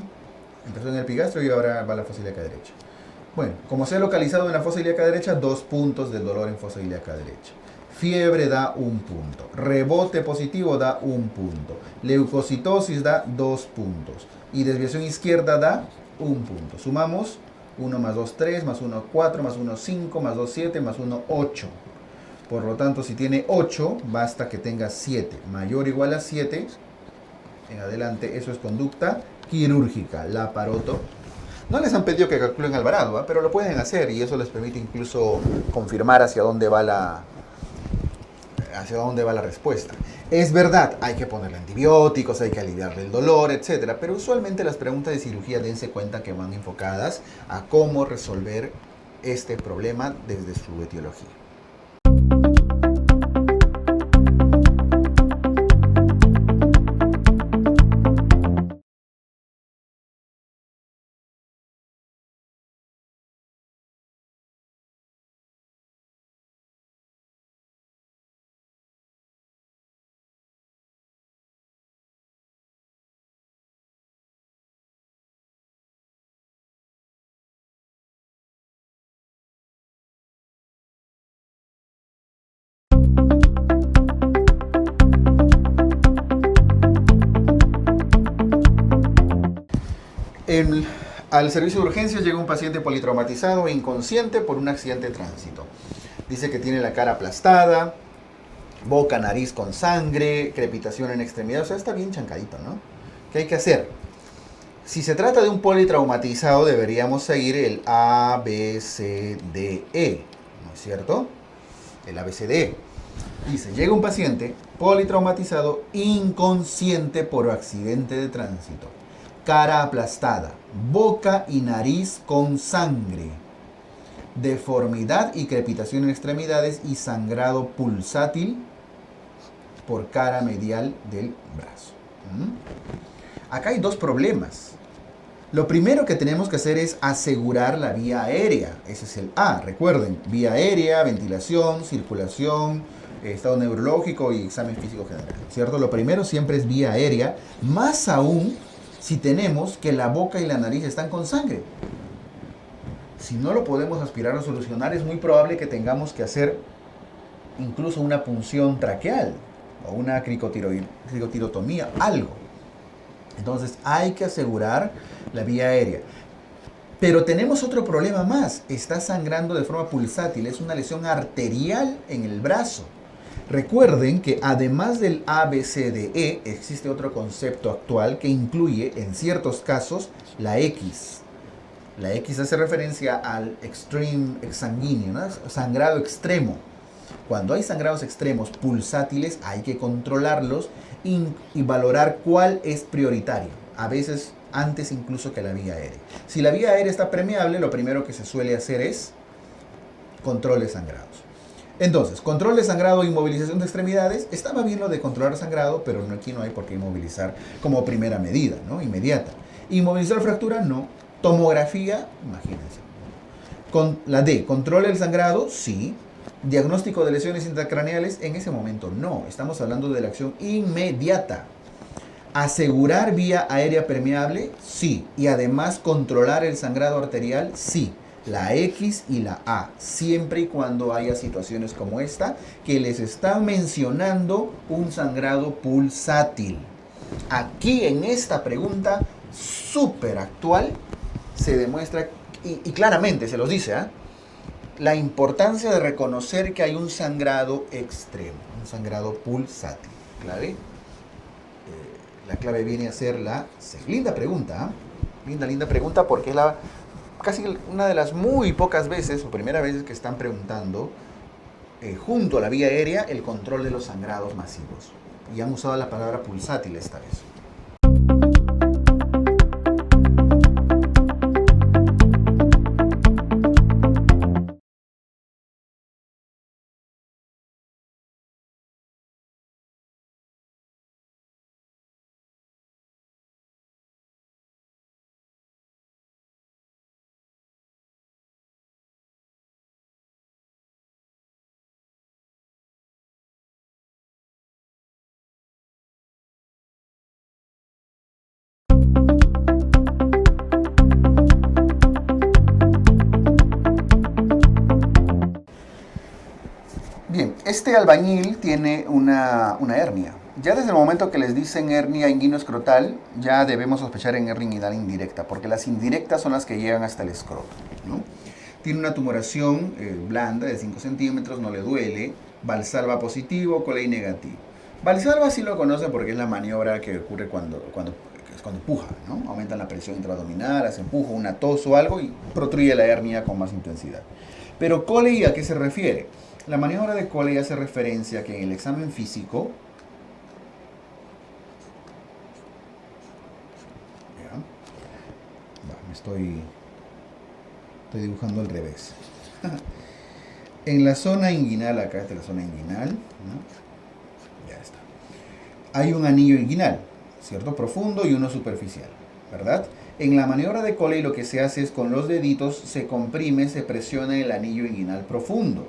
Empezó en el epigastrio y ahora va a la fosa ilíaca derecha. Bueno, como se ha localizado en la fosa ilíaca derecha, 2 puntos del dolor en fosa ilíaca derecha. Fiebre da 1 punto. Rebote positivo da 1 punto. Leucocitosis da 2 puntos. Y desviación izquierda da 1 punto. Sumamos 1 más 2, 3, más 1, 4, más 1, 5, más 2, 7, más 1, 8. Por lo tanto, si tiene 8, basta que tenga 7. Mayor o igual a 7, en adelante, eso es conducta quirúrgica, laparotomía. No les han pedido que calculen Alvarado, ¿eh? Pero lo pueden hacer y eso les permite incluso confirmar hacia dónde va la respuesta. Es verdad, hay que ponerle antibióticos, hay que aliviarle el dolor, etc. Pero usualmente las preguntas de cirugía dense cuenta que van enfocadas a cómo resolver este problema desde su etiología. Al servicio de urgencias llega un paciente politraumatizado e inconsciente por un accidente de tránsito. Dice que tiene la cara aplastada, boca, nariz con sangre, crepitación en extremidad. O sea, está bien chancadito, ¿no? ¿Qué hay que hacer? Si se trata de un politraumatizado, deberíamos seguir el ABCDE, ¿no es cierto? El ABCDE. Dice, llega un paciente politraumatizado inconsciente por accidente de tránsito. Cara aplastada, boca y nariz con sangre, deformidad y crepitación en extremidades y sangrado pulsátil por cara medial del brazo. Acá hay 2 problemas. Lo primero que tenemos que hacer es asegurar la vía aérea. Ese es el A. Recuerden, vía aérea, ventilación, circulación, estado neurológico y examen físico general, ¿cierto? Lo primero siempre es vía aérea, más aún si tenemos que la boca y la nariz están con sangre. Si no lo podemos aspirar a solucionar, es muy probable que tengamos que hacer incluso una punción traqueal o una cricotirotomía, algo. Entonces hay que asegurar la vía aérea. Pero tenemos otro problema más. Está sangrando de forma pulsátil. Es una lesión arterial en el brazo. Recuerden que además del ABCDE existe otro concepto actual que incluye en ciertos casos la X. La X hace referencia al extreme sanguíneo, ¿no? Sangrado extremo. Cuando hay sangrados extremos pulsátiles hay que controlarlos y valorar cuál es prioritario. A veces antes incluso que la vía aérea. Si la vía aérea está permeable, lo primero que se suele hacer es control de sangrados. Entonces, control de sangrado e inmovilización de extremidades. Estaba bien lo de controlar sangrado, pero aquí no hay por qué inmovilizar como primera medida, ¿no? Inmediata. Inmovilizar fractura, no. Tomografía, imagínense. Con la D, control del sangrado, sí. Diagnóstico de lesiones intracraneales, en ese momento no. Estamos hablando de la acción inmediata. Asegurar vía aérea permeable, sí. Y además controlar el sangrado arterial, sí. La X y la A, siempre y cuando haya situaciones como esta, que les están mencionando un sangrado pulsátil. Aquí en esta pregunta súper actual se demuestra, y claramente se los dice, la importancia de reconocer que hay un sangrado extremo, un sangrado pulsátil. ¿Clave? La clave viene a ser la linda pregunta, linda pregunta, porque es casi una de las muy pocas veces o primera vez que están preguntando junto a la vía aérea el control de los sangrados masivos. Y han usado la palabra pulsátil esta vez. Bien, este albañil tiene una hernia. Ya desde el momento que les dicen hernia inguinoescrotal, ya debemos sospechar en hernia inguinal indirecta, porque las indirectas son las que llegan hasta el escroto, ¿no? Tiene una tumoración blanda de 5 centímetros, no le duele, Valsalva positivo, Coley negativo. Valsalva sí lo conocen porque es la maniobra que ocurre cuando empuja, ¿no? Aumentan la presión intraabdominal, hace empujo, una tos o algo y protruye la hernia con más intensidad. Pero Coley, ¿a qué se refiere? La maniobra de Coley hace referencia a que en el examen físico, estoy dibujando al revés. En la zona inguinal, acá está la zona inguinal, ¿no? Ya está. Hay un anillo inguinal, ¿cierto? Profundo y uno superficial, ¿verdad? En la maniobra de Coley lo que se hace es con los deditos se comprime, se presiona el anillo inguinal profundo.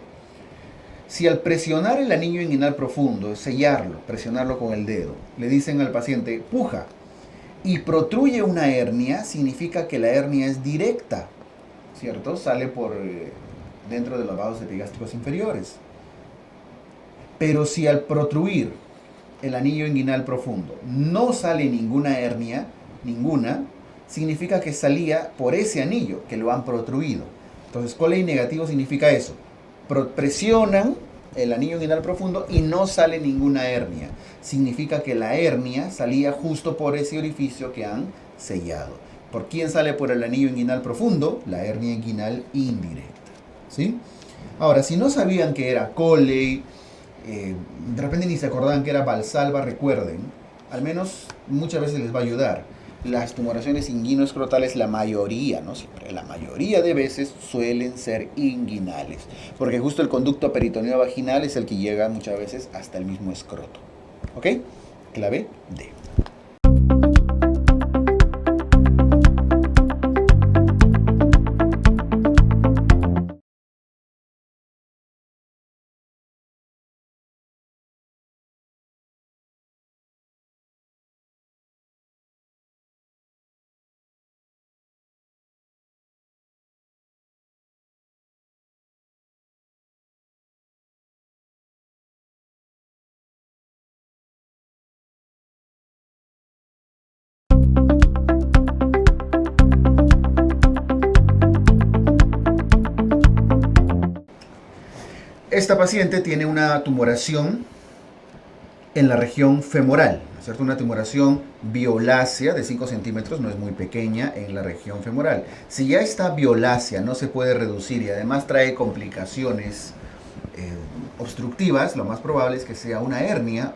Si al presionar el anillo inguinal profundo, sellarlo, presionarlo con el dedo, le dicen al paciente, puja, y protruye una hernia, significa que la hernia es directa, ¿cierto? Sale por dentro de los vasos epigástricos inferiores. Pero si al protruir el anillo inguinal profundo no sale ninguna hernia, significa que salía por ese anillo, que lo han protruido. Entonces, Coley negativo significa eso. Presionan el anillo inguinal profundo y no sale ninguna hernia. Significa que la hernia salía justo por ese orificio que han sellado. ¿Por quién sale por el anillo inguinal profundo? La hernia inguinal indirecta. ¿Sí? Ahora, si no sabían que era Coley, de repente ni se acordaban que era Valsalva, recuerden, al menos muchas veces les va a ayudar. Las tumoraciones inguinoescrotales, la mayoría, no siempre, la mayoría de veces suelen ser inguinales, porque justo el conducto peritoneo vaginal es el que llega muchas veces hasta el mismo escroto. ¿Ok? Clave D. Esta paciente tiene una tumoración en la región femoral, ¿no es cierto? Una tumoración violácea de 5 centímetros, no es muy pequeña, en la región femoral. Si ya está violácea, no se puede reducir y además trae complicaciones obstructivas, lo más probable es que sea una hernia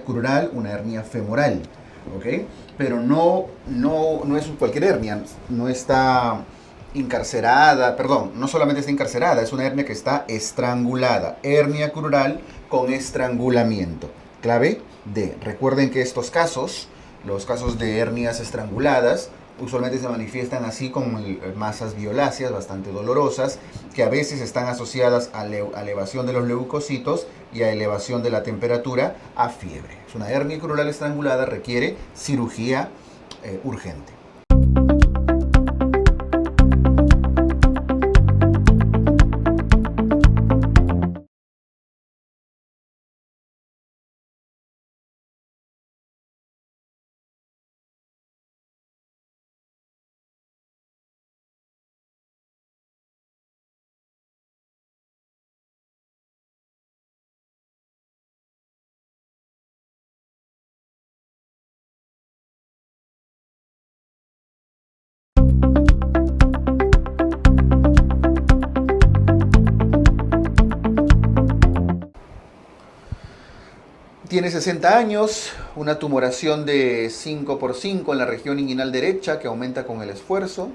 crural, una hernia femoral, ¿ok? Pero no es cualquier hernia, no está encarcerada, perdón, no solamente está encarcerada, es una hernia que está estrangulada, hernia crural con estrangulamiento. Clave D. Recuerden que estos casos, los casos de hernias estranguladas, usualmente se manifiestan así con masas violáceas bastante dolorosas, que a veces están asociadas a elevación de los leucocitos y a elevación de la temperatura, a fiebre. Es una hernia crural estrangulada, requiere cirugía urgente. Tiene 60 años, una tumoración de 5x5 en la región inguinal derecha que aumenta con el esfuerzo.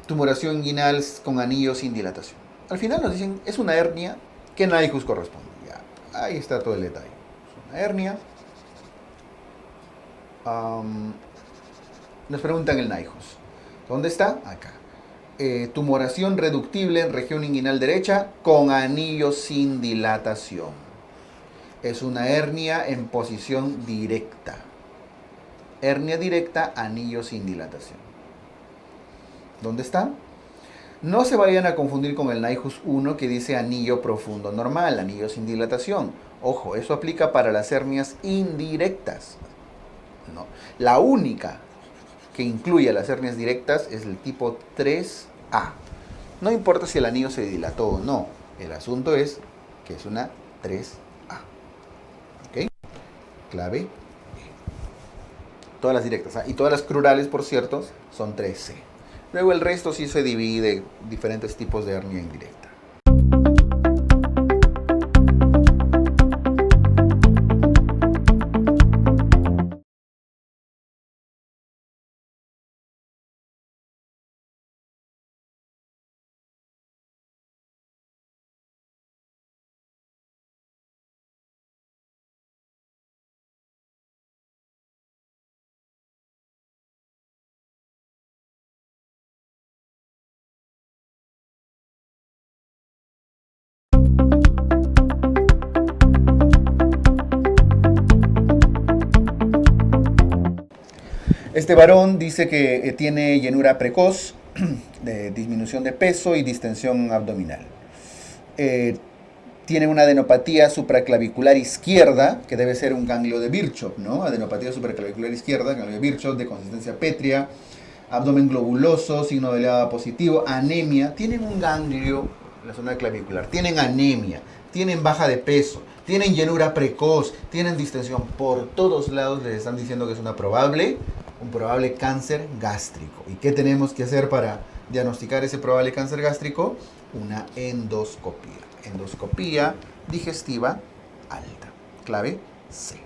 Tumoración inguinal con anillo sin dilatación. Al final nos dicen, es una hernia, ¿qué NIHUS corresponde? Ya, ahí está todo el detalle. Es una hernia. Nos preguntan el NIHUS. ¿Dónde está? Acá. Tumoración reductible en región inguinal derecha con anillo sin dilatación. Es una hernia en posición directa. Hernia directa, anillo sin dilatación. ¿Dónde está? No se vayan a confundir con el NIHUS 1 que dice anillo profundo normal, anillo sin dilatación. Ojo, eso aplica para las hernias indirectas. No. La única que incluye las hernias directas es el tipo 3A. No importa si el anillo se dilató o no. El asunto es que es una 3A. ¿Ok? Clave. Todas las directas. Y todas las crurales, por cierto, son 3C. Luego el resto sí se divide en diferentes tipos de hernia indirecta. Este varón dice que tiene llenura precoz, de disminución de peso y distensión abdominal. Tiene una adenopatía supraclavicular izquierda, que debe ser un ganglio de Virchow, ¿no? Adenopatía supraclavicular izquierda, ganglio de Virchow, de consistencia pétrea, abdomen globuloso, signo de elevado positivo, anemia. Tienen un ganglio en la zona clavicular, tienen anemia, tienen baja de peso, tienen llenura precoz, tienen distensión. Por todos lados les están diciendo que es un probable cáncer gástrico. ¿Y qué tenemos que hacer para diagnosticar ese probable cáncer gástrico? Una endoscopía. Endoscopía digestiva alta. Clave C.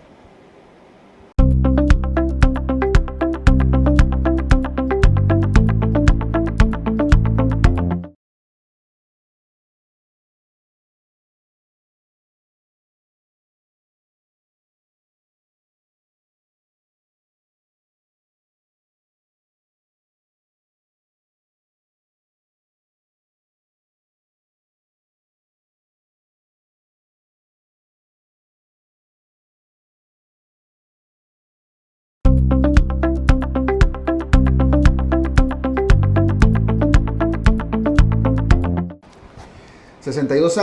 ...62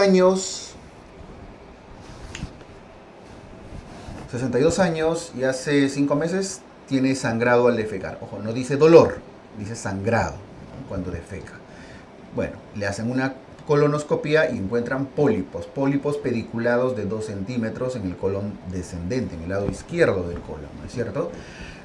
años y hace 5 meses tiene sangrado al defecar. Ojo, no dice dolor, dice sangrado, ¿no? Cuando defeca. Bueno, le hacen una colonoscopía y encuentran pólipos pediculados de 2 centímetros en el colon descendente, en el lado izquierdo del colon, ¿no es cierto?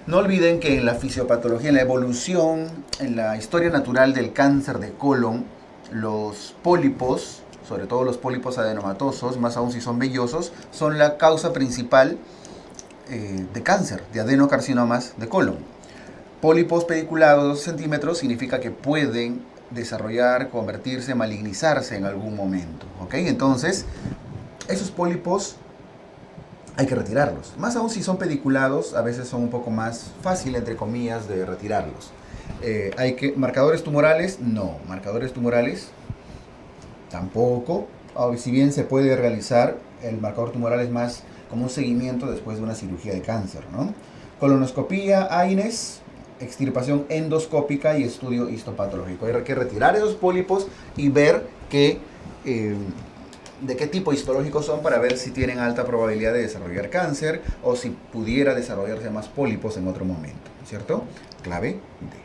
No olviden que en la fisiopatología, en la evolución, en la historia natural del cáncer de colon, los pólipos, sobre todo los pólipos adenomatosos, más aún si son vellosos, son la causa principal de cáncer, de adenocarcinomas de colon. Pólipos pediculados de 2 centímetros significa que pueden desarrollar, convertirse, malignizarse en algún momento. ¿Ok? Entonces, esos pólipos hay que retirarlos. Más aún si son pediculados, a veces son un poco más fácil, entre comillas, de retirarlos. ¿Marcadores tumorales? No. Marcadores tumorales tampoco. Si bien se puede realizar, el marcador tumoral es más como un seguimiento después de una cirugía de cáncer, ¿no? Colonoscopía, AINES, extirpación endoscópica y estudio histopatológico. Hay que retirar esos pólipos y ver de qué tipo histológico son para ver si tienen alta probabilidad de desarrollar cáncer o si pudiera desarrollarse más pólipos en otro momento, ¿cierto? Clave D.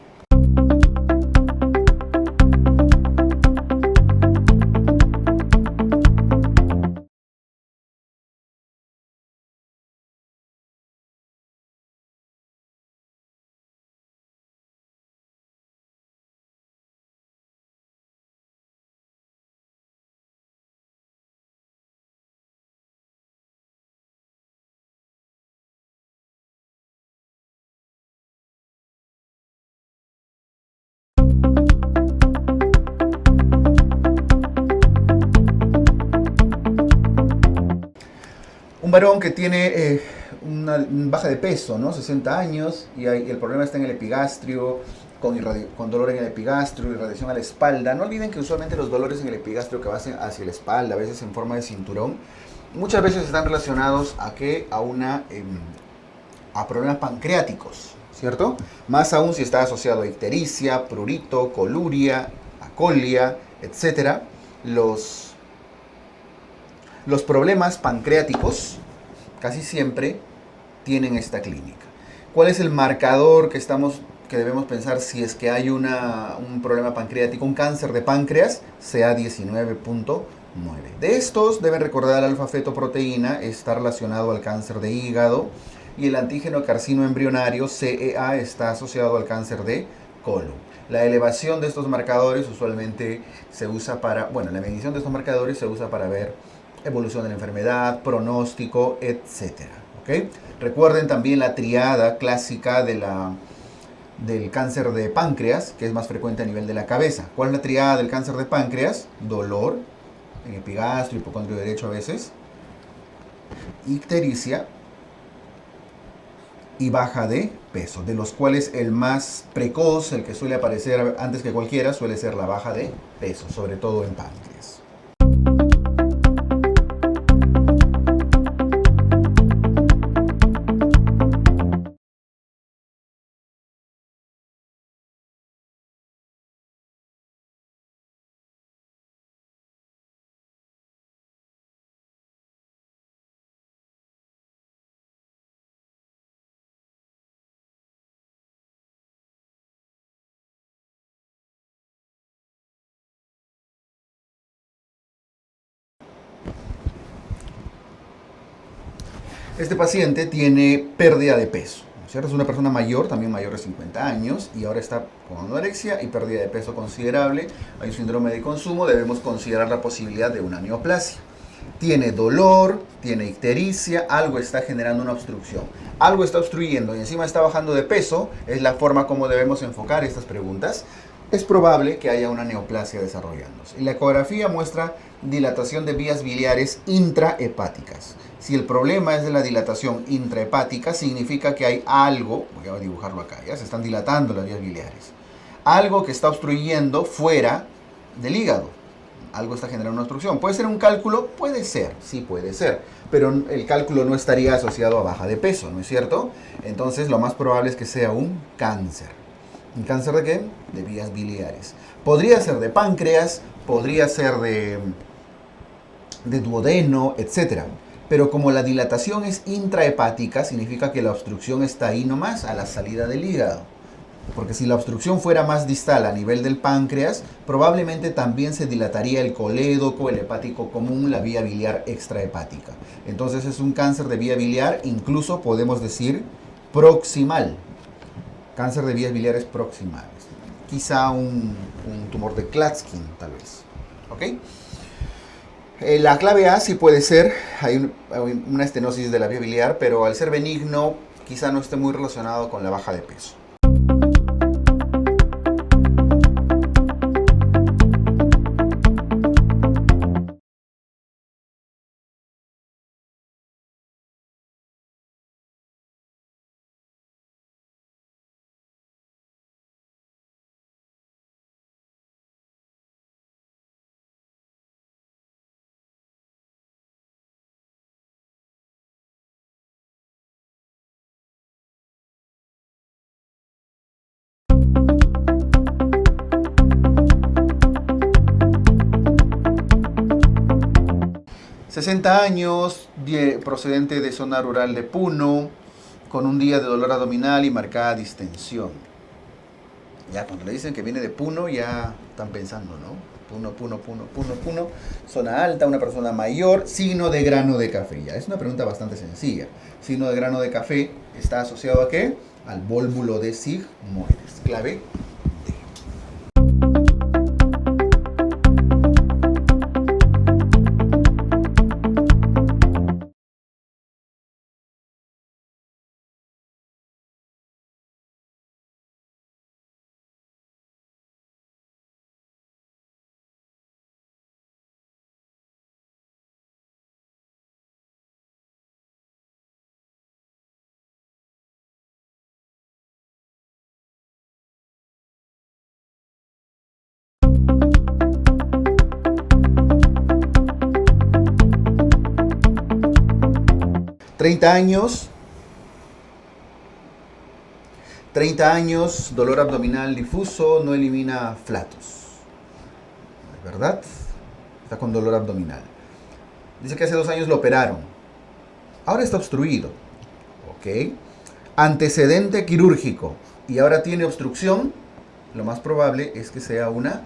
Un varón que tiene una baja de peso, ¿no? 60 años, y el problema está en el epigastrio, con dolor en el epigastrio, irradiación a la espalda. No olviden que usualmente los dolores en el epigastrio que van hacia la espalda, a veces en forma de cinturón, muchas veces están relacionados a problemas pancreáticos, ¿cierto? Más aún si está asociado a ictericia, prurito, coluria, acolia, etc. Los problemas pancreáticos casi siempre tienen esta clínica. ¿Cuál es el marcador que debemos pensar si es que hay un problema pancreático, un cáncer de páncreas? CA19.9. De estos deben recordar alfa-fetoproteína, está relacionado al cáncer de hígado, y el antígeno carcino embrionario, CEA, está asociado al cáncer de colon. La elevación de estos marcadores usualmente se usa la medición de estos marcadores se usa para ver evolución de la enfermedad, pronóstico, etc. ¿Okay? Recuerden también la triada clásica del cáncer de páncreas, que es más frecuente a nivel de la cabeza. ¿Cuál es la triada del cáncer de páncreas? Dolor, en epigastrio, hipocondrio derecho a veces, ictericia y baja de peso, de los cuales el más precoz, el que suele aparecer antes que cualquiera, suele ser la baja de peso, sobre todo en páncreas. Este paciente tiene pérdida de peso, ¿cierto? Es una persona mayor, también mayor de 50 años, y ahora está con anorexia y pérdida de peso considerable. Hay un síndrome de consumo, debemos considerar la posibilidad de una neoplasia. Tiene dolor, tiene ictericia, algo está generando una obstrucción. Algo está obstruyendo y encima está bajando de peso, es la forma como debemos enfocar estas preguntas. Es probable que haya una neoplasia desarrollándose. La ecografía muestra dilatación de vías biliares intrahepáticas. Si el problema es de la dilatación intrahepática, significa que hay algo, voy a dibujarlo acá, ya se están dilatando las vías biliares, algo que está obstruyendo fuera del hígado. Algo está generando una obstrucción. ¿Puede ser un cálculo? Puede ser, sí puede ser. Pero el cálculo no estaría asociado a baja de peso, ¿no es cierto? Entonces lo más probable es que sea un cáncer. ¿Un cáncer de qué? De vías biliares. Podría ser de páncreas, podría ser de duodeno, etc. Pero como la dilatación es intrahepática, significa que la obstrucción está ahí nomás, a la salida del hígado. Porque si la obstrucción fuera más distal a nivel del páncreas, probablemente también se dilataría el colédoco, el hepático común, la vía biliar extrahepática. Entonces es un cáncer de vía biliar, incluso podemos decir proximal. Cáncer de vías biliares proximales. Quizá un tumor de Klatskin, tal vez. ¿Ok? La clave A sí puede ser, hay una estenosis de la vía biliar, pero al ser benigno, quizá no esté muy relacionado con la baja de peso. ...60 años, procedente de zona rural de Puno, con un día de dolor abdominal y marcada distensión. Ya cuando le dicen que viene de Puno, ya están pensando, ¿no? Puno, zona alta, una persona mayor, signo de grano de café. Ya es una pregunta bastante sencilla. Signo de grano de café está asociado ¿a qué? Al vólvulo de sigmoides. Clave D. ¿30 años? 30 años, dolor abdominal difuso, no elimina flatos. ¿Verdad? Está con dolor abdominal. Dice que hace 2 años lo operaron. Ahora está obstruido. ¿Ok? Antecedente quirúrgico. Y ahora tiene obstrucción. Lo más probable es que sea una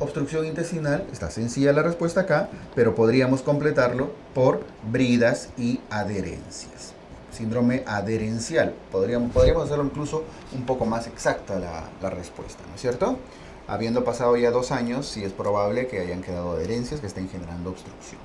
obstrucción intestinal. Está sencilla la respuesta acá, pero podríamos completarlo por bridas y adherencias. Síndrome adherencial. Podríamos hacerlo incluso un poco más exacta la respuesta, ¿no es cierto? Habiendo pasado ya 2 años, sí es probable que hayan quedado adherencias que estén generando obstrucción.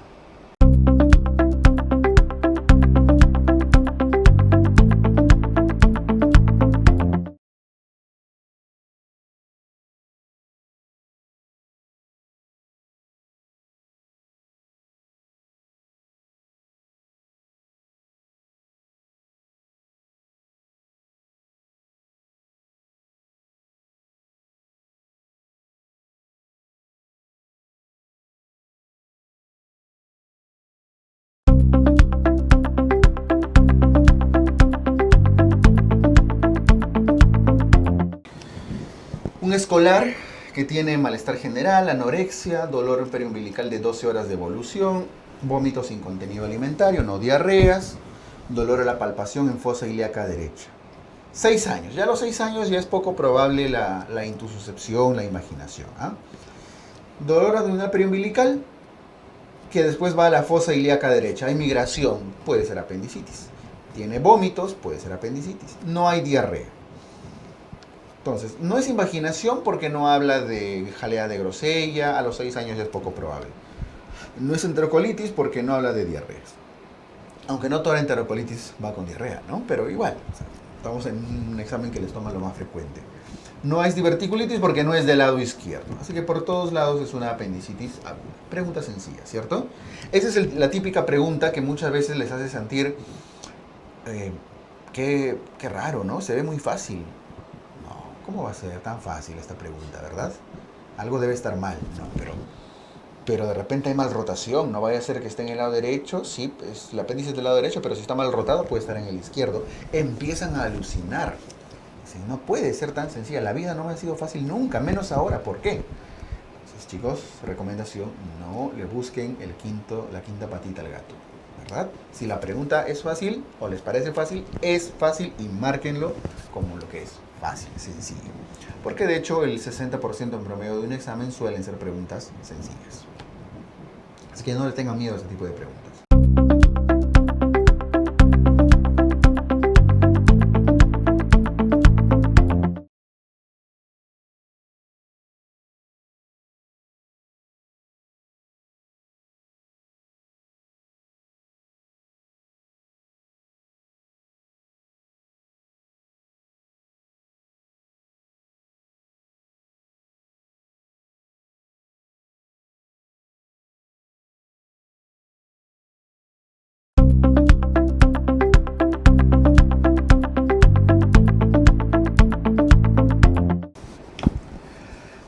Un escolar que tiene malestar general, anorexia, dolor periumbilical de 12 horas de evolución, vómitos sin contenido alimentario, no diarreas, dolor a la palpación en fosa ilíaca derecha. 6 años. Ya a los 6 años ya es poco probable la intususcepción, la imaginación. ¿Ah? Dolor abdominal periumbilical que después va a la fosa ilíaca derecha. Hay migración, puede ser apendicitis. Tiene vómitos, puede ser apendicitis. No hay diarrea. Entonces, no es invaginación porque no habla de jalea de grosella, a los 6 años ya es poco probable. No es enterocolitis porque no habla de diarreas. Aunque no toda la enterocolitis va con diarrea, ¿no? Pero igual, o sea, estamos en un examen que les toma lo más frecuente. No es diverticulitis porque no es del lado izquierdo. Así que por todos lados es una apendicitis aguda. Pregunta sencilla, ¿cierto? Esa es la típica pregunta que muchas veces les hace sentir qué raro, ¿no? Se ve muy fácil. ¿Cómo va a ser tan fácil esta pregunta, verdad? Algo debe estar mal, ¿no? Pero de repente hay mal rotación, no vaya a ser que esté en el lado derecho, sí, el apéndice es del lado derecho, pero si está mal rotado puede estar en el izquierdo. Empiezan a alucinar. Dicen, no puede ser tan sencilla, la vida no me ha sido fácil nunca, menos ahora, ¿por qué? Entonces, chicos, recomendación, no le busquen la quinta patita al gato. ¿verdad? Si la pregunta es fácil o les parece fácil, es fácil y márquenlo como lo que es fácil, sencillo. Porque de hecho el 60% en promedio de un examen suelen ser preguntas sencillas. Así que no le tengan miedo a ese tipo de preguntas.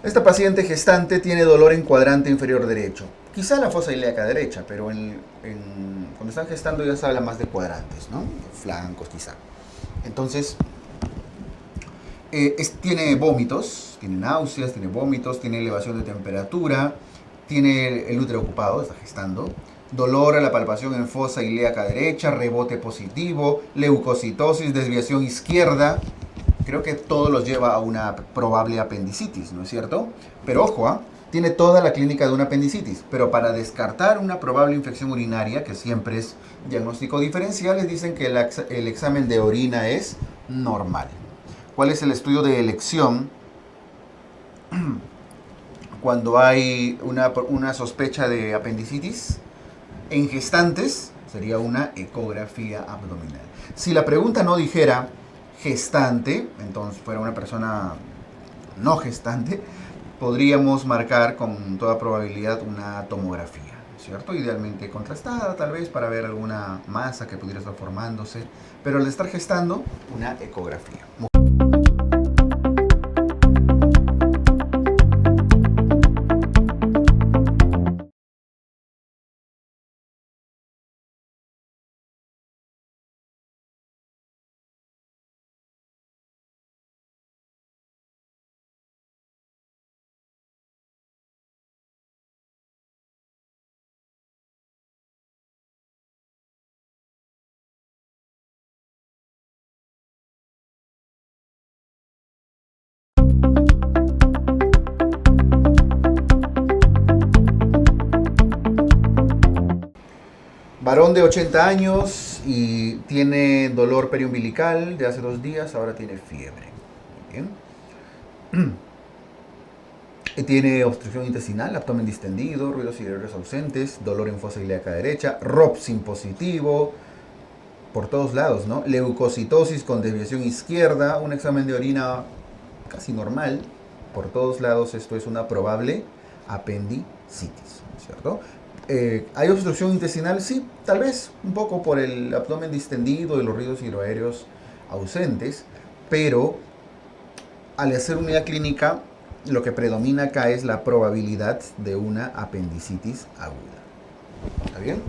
Esta paciente gestante tiene dolor en cuadrante inferior derecho. Quizá la fosa ilíaca derecha, pero cuando están gestando ya se habla más de cuadrantes, ¿no? Flancos quizá. Entonces, tiene vómitos, tiene náuseas, tiene vómitos, tiene elevación de temperatura, tiene el útero ocupado, está gestando, dolor a la palpación en fosa ilíaca derecha, rebote positivo, leucocitosis, desviación izquierda. Creo que todo los lleva a una probable apendicitis, ¿no es cierto? Pero ojo, tiene toda la clínica de una apendicitis, pero para descartar una probable infección urinaria, que siempre es diagnóstico diferencial, les dicen que el examen de orina es normal. ¿Cuál es el estudio de elección cuando hay una sospecha de apendicitis? En gestantes sería una ecografía abdominal. Si la pregunta no dijera gestante, entonces fuera una persona no gestante, podríamos marcar con toda probabilidad una tomografía, ¿cierto? Idealmente contrastada, tal vez, para ver alguna masa que pudiera estar formándose, pero al estar gestando, una ecografía. Varón de 80 años y tiene dolor periumbilical de hace 2 días, ahora tiene fiebre. Bien. Tiene obstrucción intestinal, abdomen distendido, ruidos irritantes ausentes, dolor en fosa ilíaca derecha, ROPSIN positivo, por todos lados, ¿no? Leucocitosis con desviación izquierda, un examen de orina casi normal, por todos lados esto es una probable apendicitis, ¿cierto? ¿Hay obstrucción intestinal? Sí, tal vez, un poco por el abdomen distendido y los ruidos hidroaéreos ausentes, pero al hacer unidad clínica, lo que predomina acá es la probabilidad de una apendicitis aguda. ¿Está bien?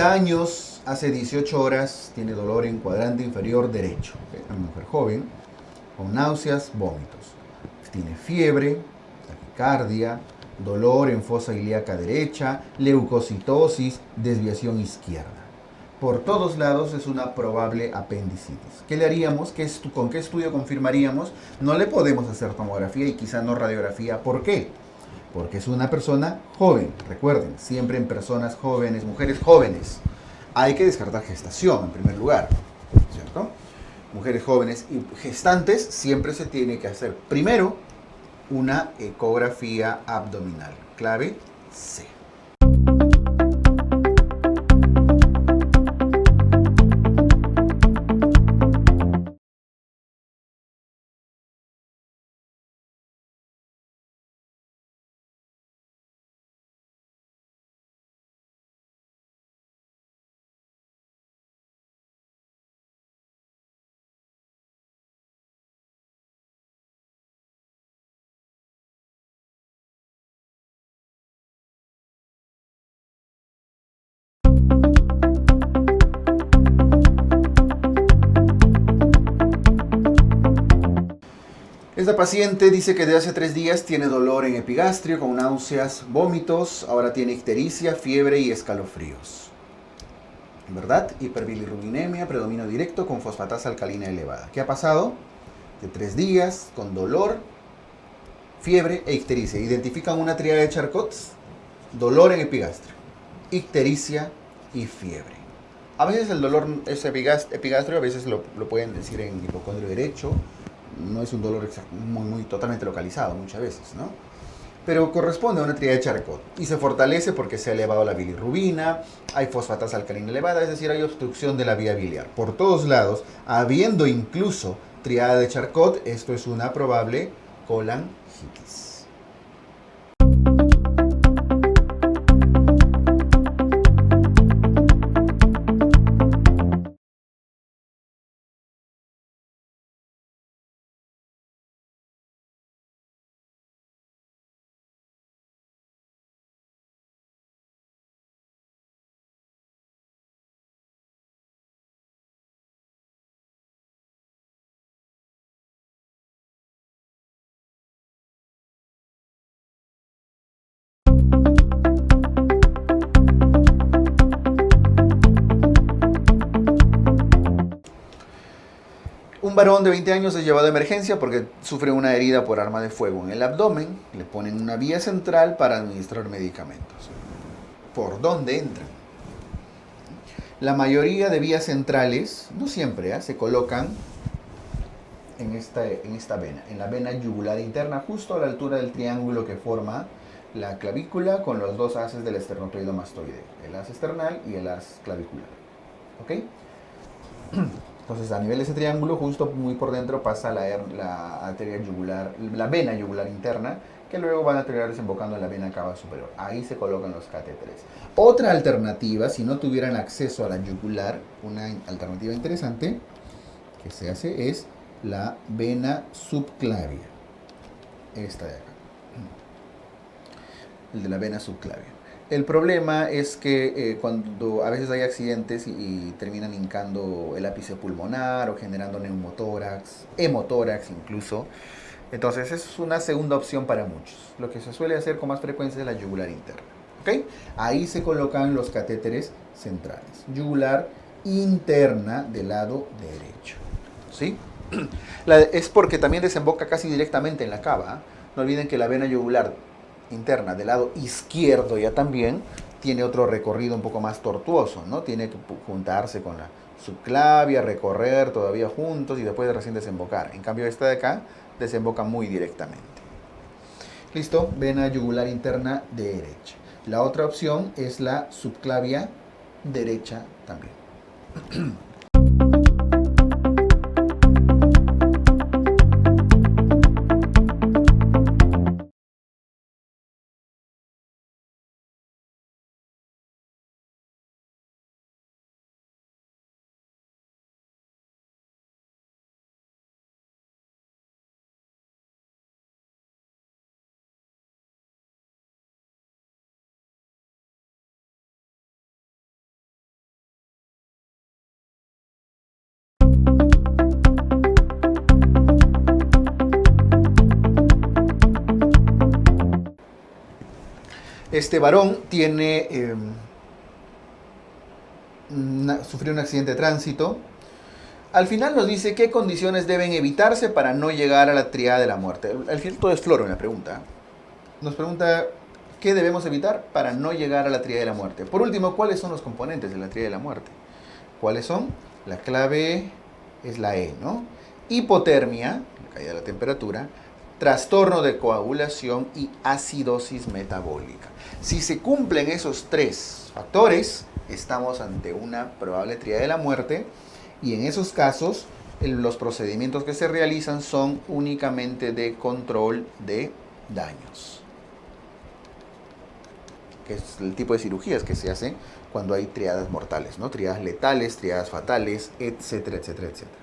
Años, hace 18 horas, tiene dolor en cuadrante inferior derecho. Una mujer joven, con náuseas, vómitos. Tiene fiebre, taquicardia, dolor en fosa ilíaca derecha, leucocitosis, desviación izquierda. Por todos lados es una probable apendicitis. ¿Qué le haríamos? ¿Con qué estudio confirmaríamos? No le podemos hacer tomografía y quizá no radiografía. ¿Por qué? Porque es una persona joven. Recuerden, siempre en personas jóvenes, mujeres jóvenes, hay que descartar gestación en primer lugar, ¿cierto? Mujeres jóvenes y gestantes siempre se tiene que hacer primero una ecografía abdominal. Clave C. Esta paciente dice que desde hace 3 días tiene dolor en epigastrio con náuseas, vómitos, ahora tiene ictericia, fiebre y escalofríos. ¿Verdad? Hiperbilirrubinemia, predominio directo con fosfatasa alcalina elevada. ¿Qué ha pasado? De 3 días con dolor, fiebre e ictericia. Identifican una tríada de Charcot, dolor en epigastrio, ictericia y fiebre. A veces el dolor es epigastrio, a veces lo pueden decir en hipocondrio derecho. No es un dolor muy totalmente localizado muchas veces, ¿no? Pero corresponde a una tríada de Charcot y se fortalece porque se ha elevado la bilirrubina, hay fosfatasa alcalina elevada, es decir, hay obstrucción de la vía biliar. Por todos lados, habiendo incluso tríada de Charcot, esto es una probable colangitis. Un varón de 20 años es llevado a emergencia porque sufre una herida por arma de fuego en el abdomen. Le ponen una vía central para administrar medicamentos. ¿Por dónde entran? La mayoría de vías centrales, no siempre, se colocan en esta vena, en la vena yugular interna, justo a la altura del triángulo que forma la clavícula con los dos haces del esternocleidomastoide, el haz external y el haz clavicular. ¿Ok? Entonces, a nivel de ese triángulo, justo muy por dentro pasa la arteria yugular, la vena yugular interna, que luego van a terminar desembocando en la vena cava superior. Ahí se colocan los catéteres. Otra alternativa, si no tuvieran acceso a la yugular, una alternativa interesante que se hace es la vena subclavia. Esta de acá. El de la vena subclavia. El problema es que cuando a veces hay accidentes y terminan hincando el ápice pulmonar o generando neumotórax, hemotórax incluso, entonces es una segunda opción para muchos. Lo que se suele hacer con más frecuencia es la yugular interna. ¿Okay? Ahí se colocan los catéteres centrales. Yugular interna del lado derecho. ¿Sí? Es porque también desemboca casi directamente en la cava. No olviden que la vena yugular interna del lado izquierdo ya también tiene otro recorrido un poco más tortuoso, ¿no? Tiene que juntarse con la subclavia, recorrer todavía juntos y después recién desembocar. En cambio esta de acá desemboca muy directamente. ¿Listo? Vena yugular interna derecha. La otra opción es la subclavia derecha también. Este varón sufrió un accidente de tránsito. Al final nos dice qué condiciones deben evitarse para no llegar a la tríada de la muerte. Al final todo es floro en la pregunta. Nos pregunta qué debemos evitar para no llegar a la tríada de la muerte. Por último, ¿cuáles son los componentes de la tríada de la muerte? ¿Cuáles son? La clave es la E, ¿no? Hipotermia, la caída de la temperatura, trastorno de coagulación y acidosis metabólica. Si se cumplen esos 3 factores, estamos ante una probable tríada de la muerte y en esos casos los procedimientos que se realizan son únicamente de control de daños, que es el tipo de cirugías que se hacen cuando hay triadas mortales, ¿no? Triadas letales, triadas fatales, etcétera, etcétera, etcétera.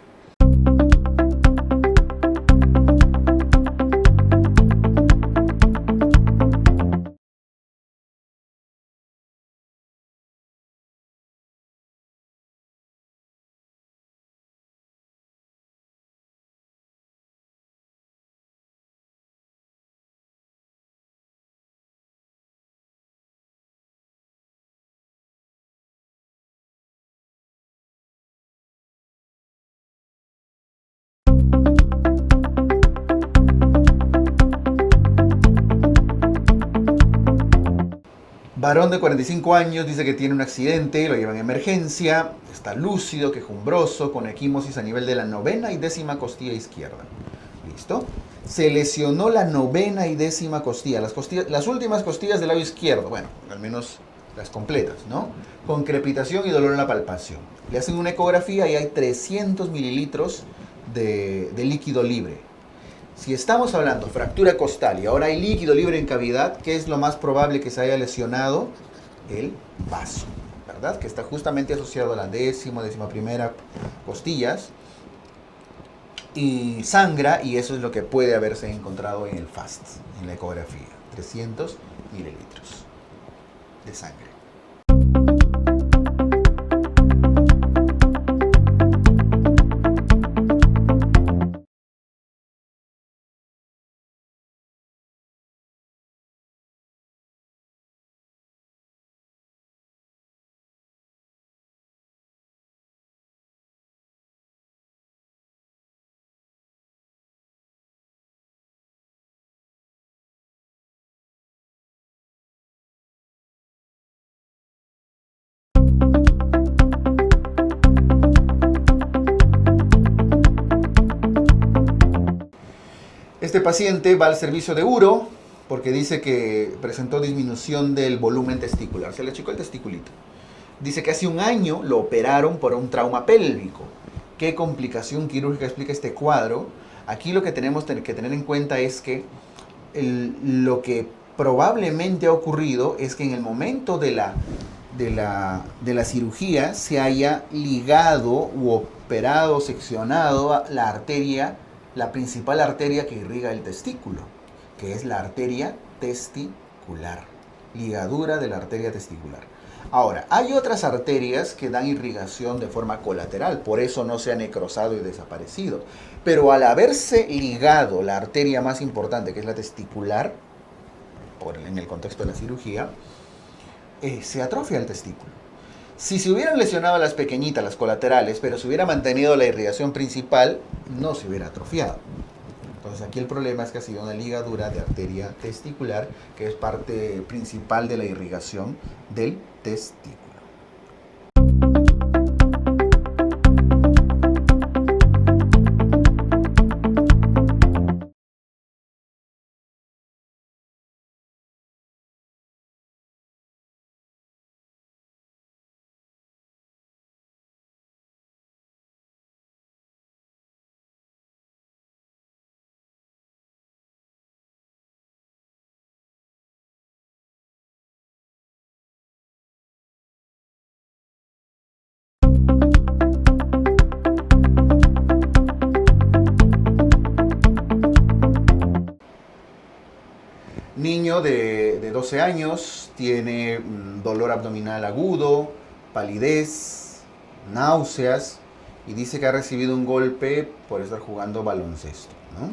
Varón de 45 años dice que tiene un accidente, lo llevan a emergencia, está lúcido, quejumbroso, con equimosis a nivel de la 9ª y 10ª costilla izquierda. ¿Listo? Se lesionó la 9ª y 10ª costilla, las últimas costillas del lado izquierdo, bueno, al menos las completas, ¿no? Con crepitación y dolor en la palpación. Le hacen una ecografía y hay 300 mililitros de líquido libre. Si estamos hablando fractura costal y ahora hay líquido libre en cavidad, ¿qué es lo más probable que se haya lesionado? El vaso, ¿verdad? Que está justamente asociado a la 10ª, 11ª costillas y sangra, y eso es lo que puede haberse encontrado en el FAST, en la ecografía. 300 mililitros de sangre. Este paciente va al servicio de uro porque dice que presentó disminución del volumen testicular. Se le achicó el testiculito. Dice que hace un año lo operaron por un trauma pélvico. ¿Qué complicación quirúrgica explica este cuadro? Aquí lo que tenemos que tener en cuenta es que lo que probablemente ha ocurrido es que en el momento de la cirugía se haya ligado u operado, seccionado la arteria, la principal arteria que irriga el testículo, que es la arteria testicular, ligadura de la arteria testicular. Ahora, hay otras arterias que dan irrigación de forma colateral, por eso no se ha necrosado y desaparecido. Pero al haberse ligado la arteria más importante, que es la testicular, en el contexto de la cirugía, se atrofia el testículo. Si se hubieran lesionado las pequeñitas, las colaterales, pero se hubiera mantenido la irrigación principal, no se hubiera atrofiado. Entonces aquí el problema es que ha sido una ligadura de arteria testicular, que es parte principal de la irrigación del testículo. Niño de 12 años, tiene dolor abdominal agudo, palidez, náuseas, y dice que ha recibido un golpe por estar jugando baloncesto, ¿no?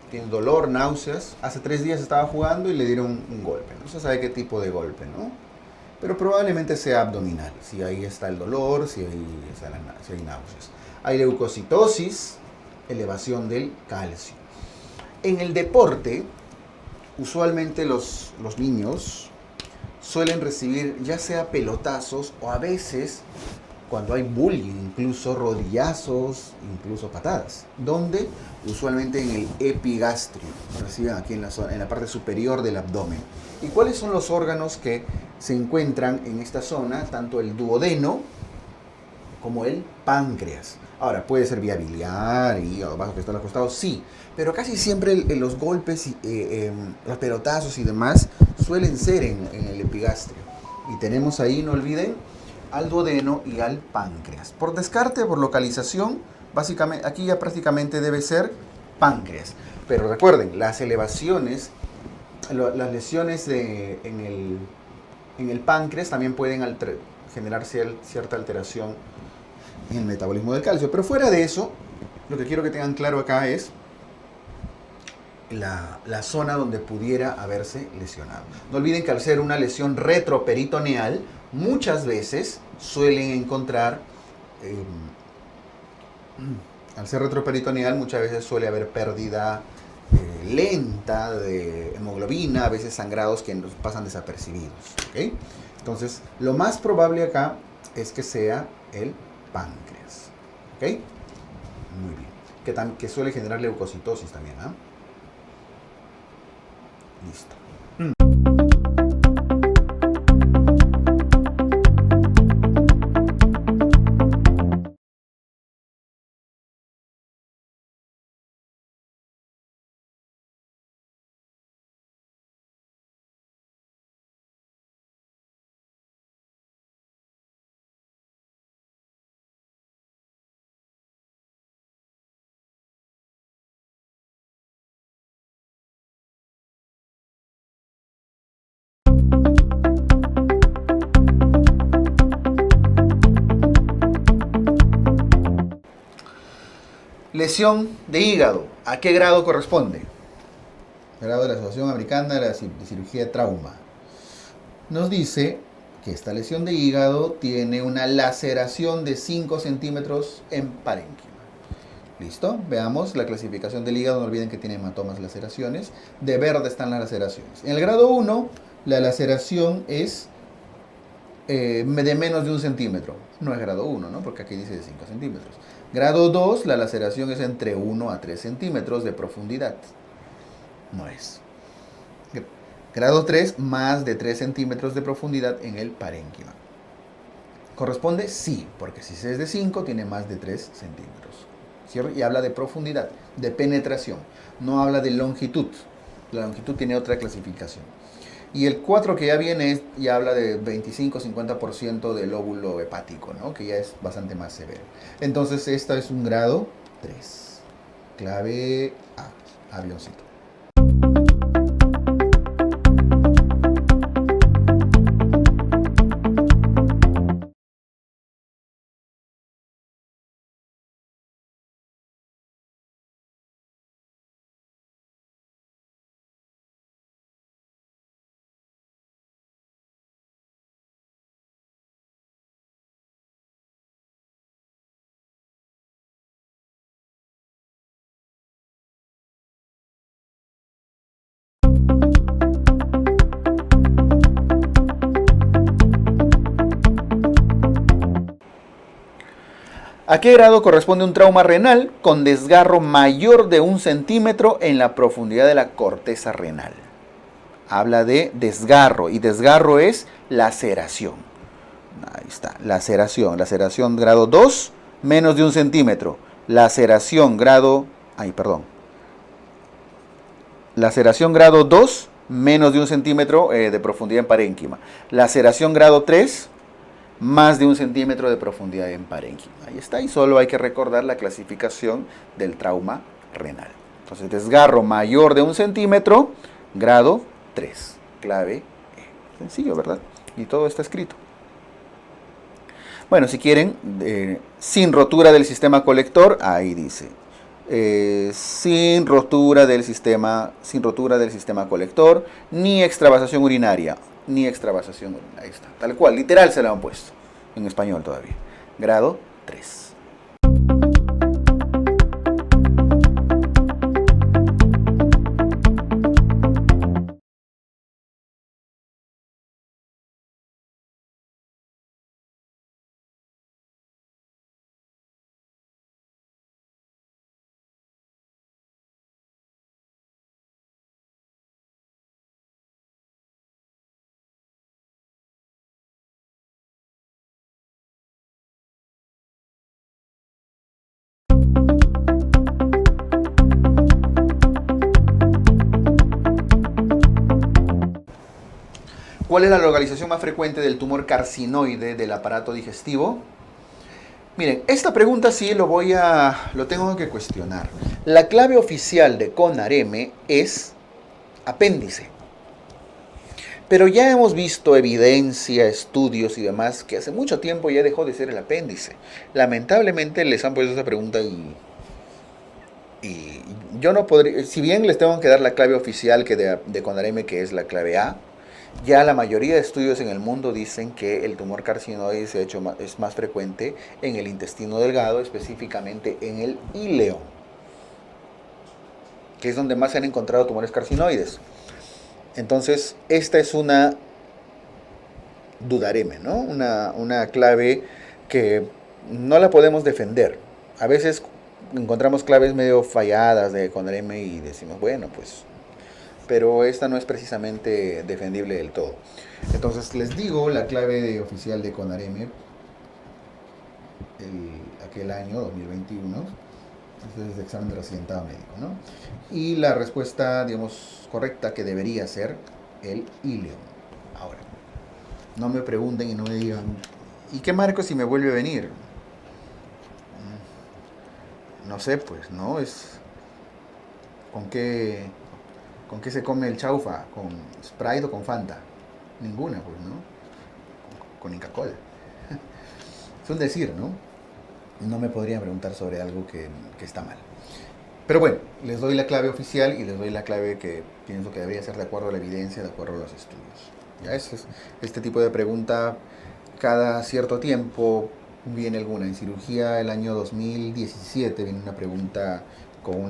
Tiene dolor, náuseas. Hace 3 días estaba jugando y le dieron un golpe. No se sabe qué tipo de golpe, ¿no? Pero probablemente sea abdominal, si ahí está el dolor, si hay náuseas. Hay leucocitosis, elevación del calcio. En el deporte, usualmente los niños suelen recibir ya sea pelotazos o a veces, cuando hay bullying, incluso rodillazos, incluso patadas. ¿Dónde? Usualmente en el epigastrio. Reciben aquí en la parte superior del abdomen. ¿Y cuáles son los órganos que se encuentran en esta zona? Tanto el duodeno como el páncreas. Ahora, puede ser vía biliar, hígado bajo que está al costado, sí. Pero casi siempre los golpes, los pelotazos y demás suelen ser en el epigastrio. Y tenemos ahí, no olviden, al duodeno y al páncreas. Por descarte, por localización, básicamente, aquí ya prácticamente debe ser páncreas. Pero recuerden, las elevaciones, las lesiones en el páncreas también pueden generar cierta alteración en el metabolismo del calcio. Pero fuera de eso, lo que quiero que tengan claro acá es la zona donde pudiera haberse lesionado. No olviden que al ser una lesión retroperitoneal, muchas veces suelen encontrar, al ser retroperitoneal, muchas veces suele haber pérdida lenta de hemoglobina, a veces sangrados que nos pasan desapercibidos. ¿Okay? Entonces, lo más probable acá es que sea el páncreas. ¿Ok? Muy bien. Que suele generar leucocitosis también. ¿Ah? Listo. Lesión de hígado. ¿A qué grado corresponde? Grado de la Asociación Americana de Cirugía de Trauma. Nos dice que esta lesión de hígado tiene una laceración de 5 centímetros en parénquima. ¿Listo? Veamos la clasificación del hígado. No olviden que tiene hematomas, laceraciones. De verde están las laceraciones. En el grado 1, la laceración es de menos de 1 centímetro. No es grado 1, ¿no? Porque aquí dice de 5 centímetros. Grado 2, la laceración es entre 1 a 3 centímetros de profundidad. No es. Grado 3, más de 3 centímetros de profundidad en el parénquima. ¿Corresponde? Sí, porque si es de 5, tiene más de 3 centímetros. ¿Cierto? Y habla de profundidad, de penetración. No habla de longitud. La longitud tiene otra clasificación. Y el 4 que ya viene ya habla de 25-50% del lóbulo hepático, ¿no? Que ya es bastante más severo. Entonces, esta es un grado 3. Clave A, avioncito. ¿A qué grado corresponde un trauma renal con desgarro mayor de 1 centímetro en la profundidad de la corteza renal? Habla de desgarro, y desgarro es laceración. Ahí está, laceración. Laceración grado 2, menos de 1 centímetro. Laceración grado... Laceración grado 2, menos de 1 centímetro de profundidad en parénquima. Laceración grado 3, más de 1 centímetro de profundidad en parénquima. Ahí está, y solo hay que recordar la clasificación del trauma renal. Entonces, desgarro mayor de 1 centímetro, grado 3, clave E. Sencillo, ¿verdad? Y todo está escrito. Bueno, si quieren, sin rotura del sistema colector, ahí dice. Sin rotura del sistema colector, ni extravasación urinaria. Ahí está, tal cual, literal se lo han puesto, en español todavía. Grado 3. ¿Cuál es la localización más frecuente del tumor carcinoide del aparato digestivo? Miren, esta pregunta sí lo tengo que cuestionar. La clave oficial de CONAREME es apéndice. Pero ya hemos visto evidencia, estudios y demás que hace mucho tiempo ya dejó de ser el apéndice. Lamentablemente les han puesto esa pregunta y yo no podría, si bien les tengo que dar la clave oficial de CONAREME, que es la clave A, ya la mayoría de estudios en el mundo dicen que el tumor carcinoide es más frecuente en el intestino delgado, específicamente en el íleo. que es donde más se han encontrado tumores carcinoides. Entonces, esta es una dudareme, ¿no? Una clave que no la podemos defender. A veces encontramos claves medio falladas de Conareme y decimos, bueno, pues, pero esta no es precisamente defendible del todo. Entonces, les digo la clave oficial de Conareme, aquel año, 2021, este es el examen de residentado médico, ¿no? Y la respuesta, digamos, correcta que debería ser el ileum. Ahora, no me pregunten y no me digan, ¿y qué marco si me vuelve a venir? No sé, pues, ¿no? Es ¿con qué se come el chaufa? ¿Con Sprite o con Fanta? Ninguna, pues, ¿no? Con Inca-Cola. Es un decir, ¿no? No me podrían preguntar sobre algo que está mal. Pero bueno, les doy la clave oficial y les doy la clave que pienso que debería ser de acuerdo a la evidencia, de acuerdo a los estudios. Ya este tipo de pregunta, cada cierto tiempo viene alguna. En cirugía, el año 2017, viene una pregunta con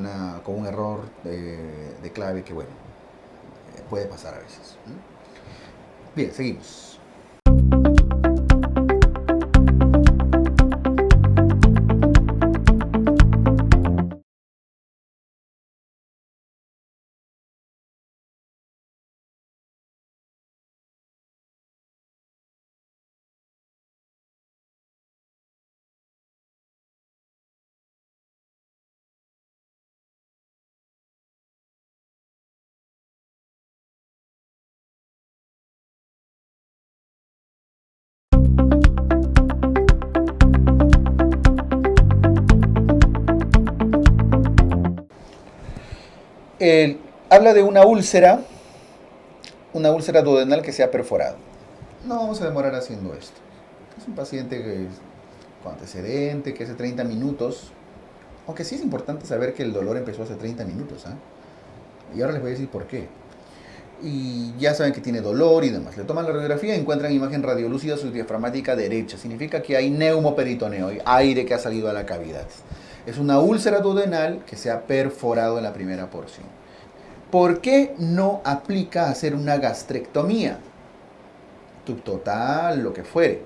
un error de clave que, bueno, puede pasar a veces. Bien, seguimos. Habla de una úlcera duodenal que se ha perforado. No vamos a demorar haciendo esto. Es un paciente con antecedente, que hace 30 minutos, aunque sí es importante saber que el dolor empezó hace 30 minutos. Y ahora les voy a decir por qué. Y ya saben que tiene dolor y demás. Le toman la radiografía y encuentran imagen radiolúcida subdiafragmática derecha. Significa que hay neumoperitoneo, hay aire que ha salido a la cavidad. Es una úlcera duodenal que se ha perforado en la primera porción. ¿Por qué no aplica hacer una gastrectomía? Subtotal, lo que fuere.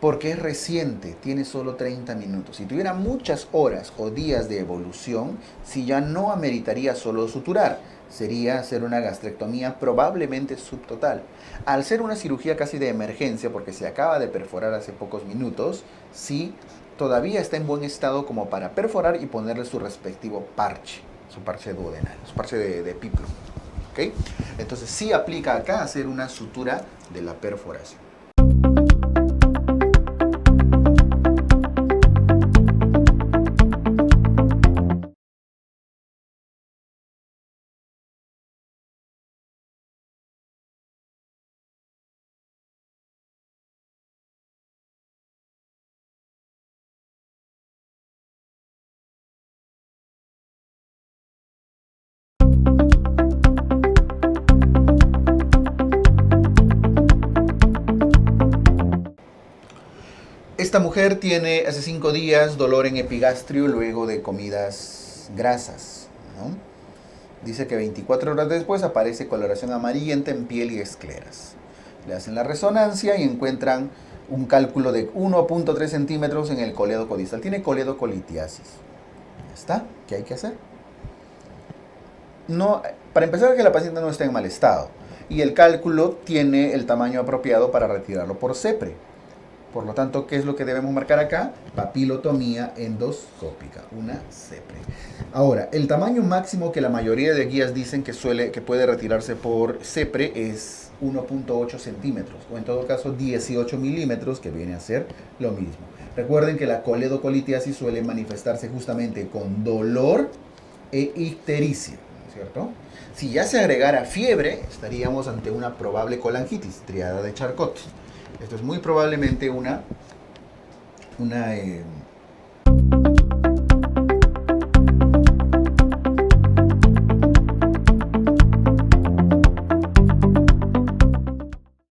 Porque es reciente, tiene solo 30 minutos. Si tuviera muchas horas o días de evolución, si ya no ameritaría solo suturar, sería hacer una gastrectomía probablemente subtotal. Al ser una cirugía casi de emergencia, porque se acaba de perforar hace pocos minutos, sí, todavía está en buen estado como para perforar y ponerle su respectivo parche, su parche duodenal, su parche de piplo. ¿Okay? Entonces sí aplica acá hacer una sutura de la perforación. Esta mujer tiene hace 5 días dolor en epigastrio luego de comidas grasas, ¿no? Dice que 24 horas después aparece coloración amarillenta en piel y escleras. Le hacen la resonancia y encuentran un cálculo de 1.3 centímetros en el coledo codistal. Tiene coledocolitiasis. Ya está. ¿Qué hay que hacer? No, para empezar, que la paciente no está en mal estado. Y el cálculo tiene el tamaño apropiado para retirarlo por CEPRE. Por lo tanto, ¿qué es lo que debemos marcar acá? Papilotomía endoscópica, una CEPRE. Ahora, el tamaño máximo que la mayoría de guías dicen que puede retirarse por CEPRE es 1.8 centímetros, o en todo caso 18 milímetros, que viene a ser lo mismo. Recuerden que la coledocolitiasis suele manifestarse justamente con dolor e ictericia, ¿no es cierto? Si ya se agregara fiebre, estaríamos ante una probable colangitis, triada de Charcot. Esto es muy probablemente una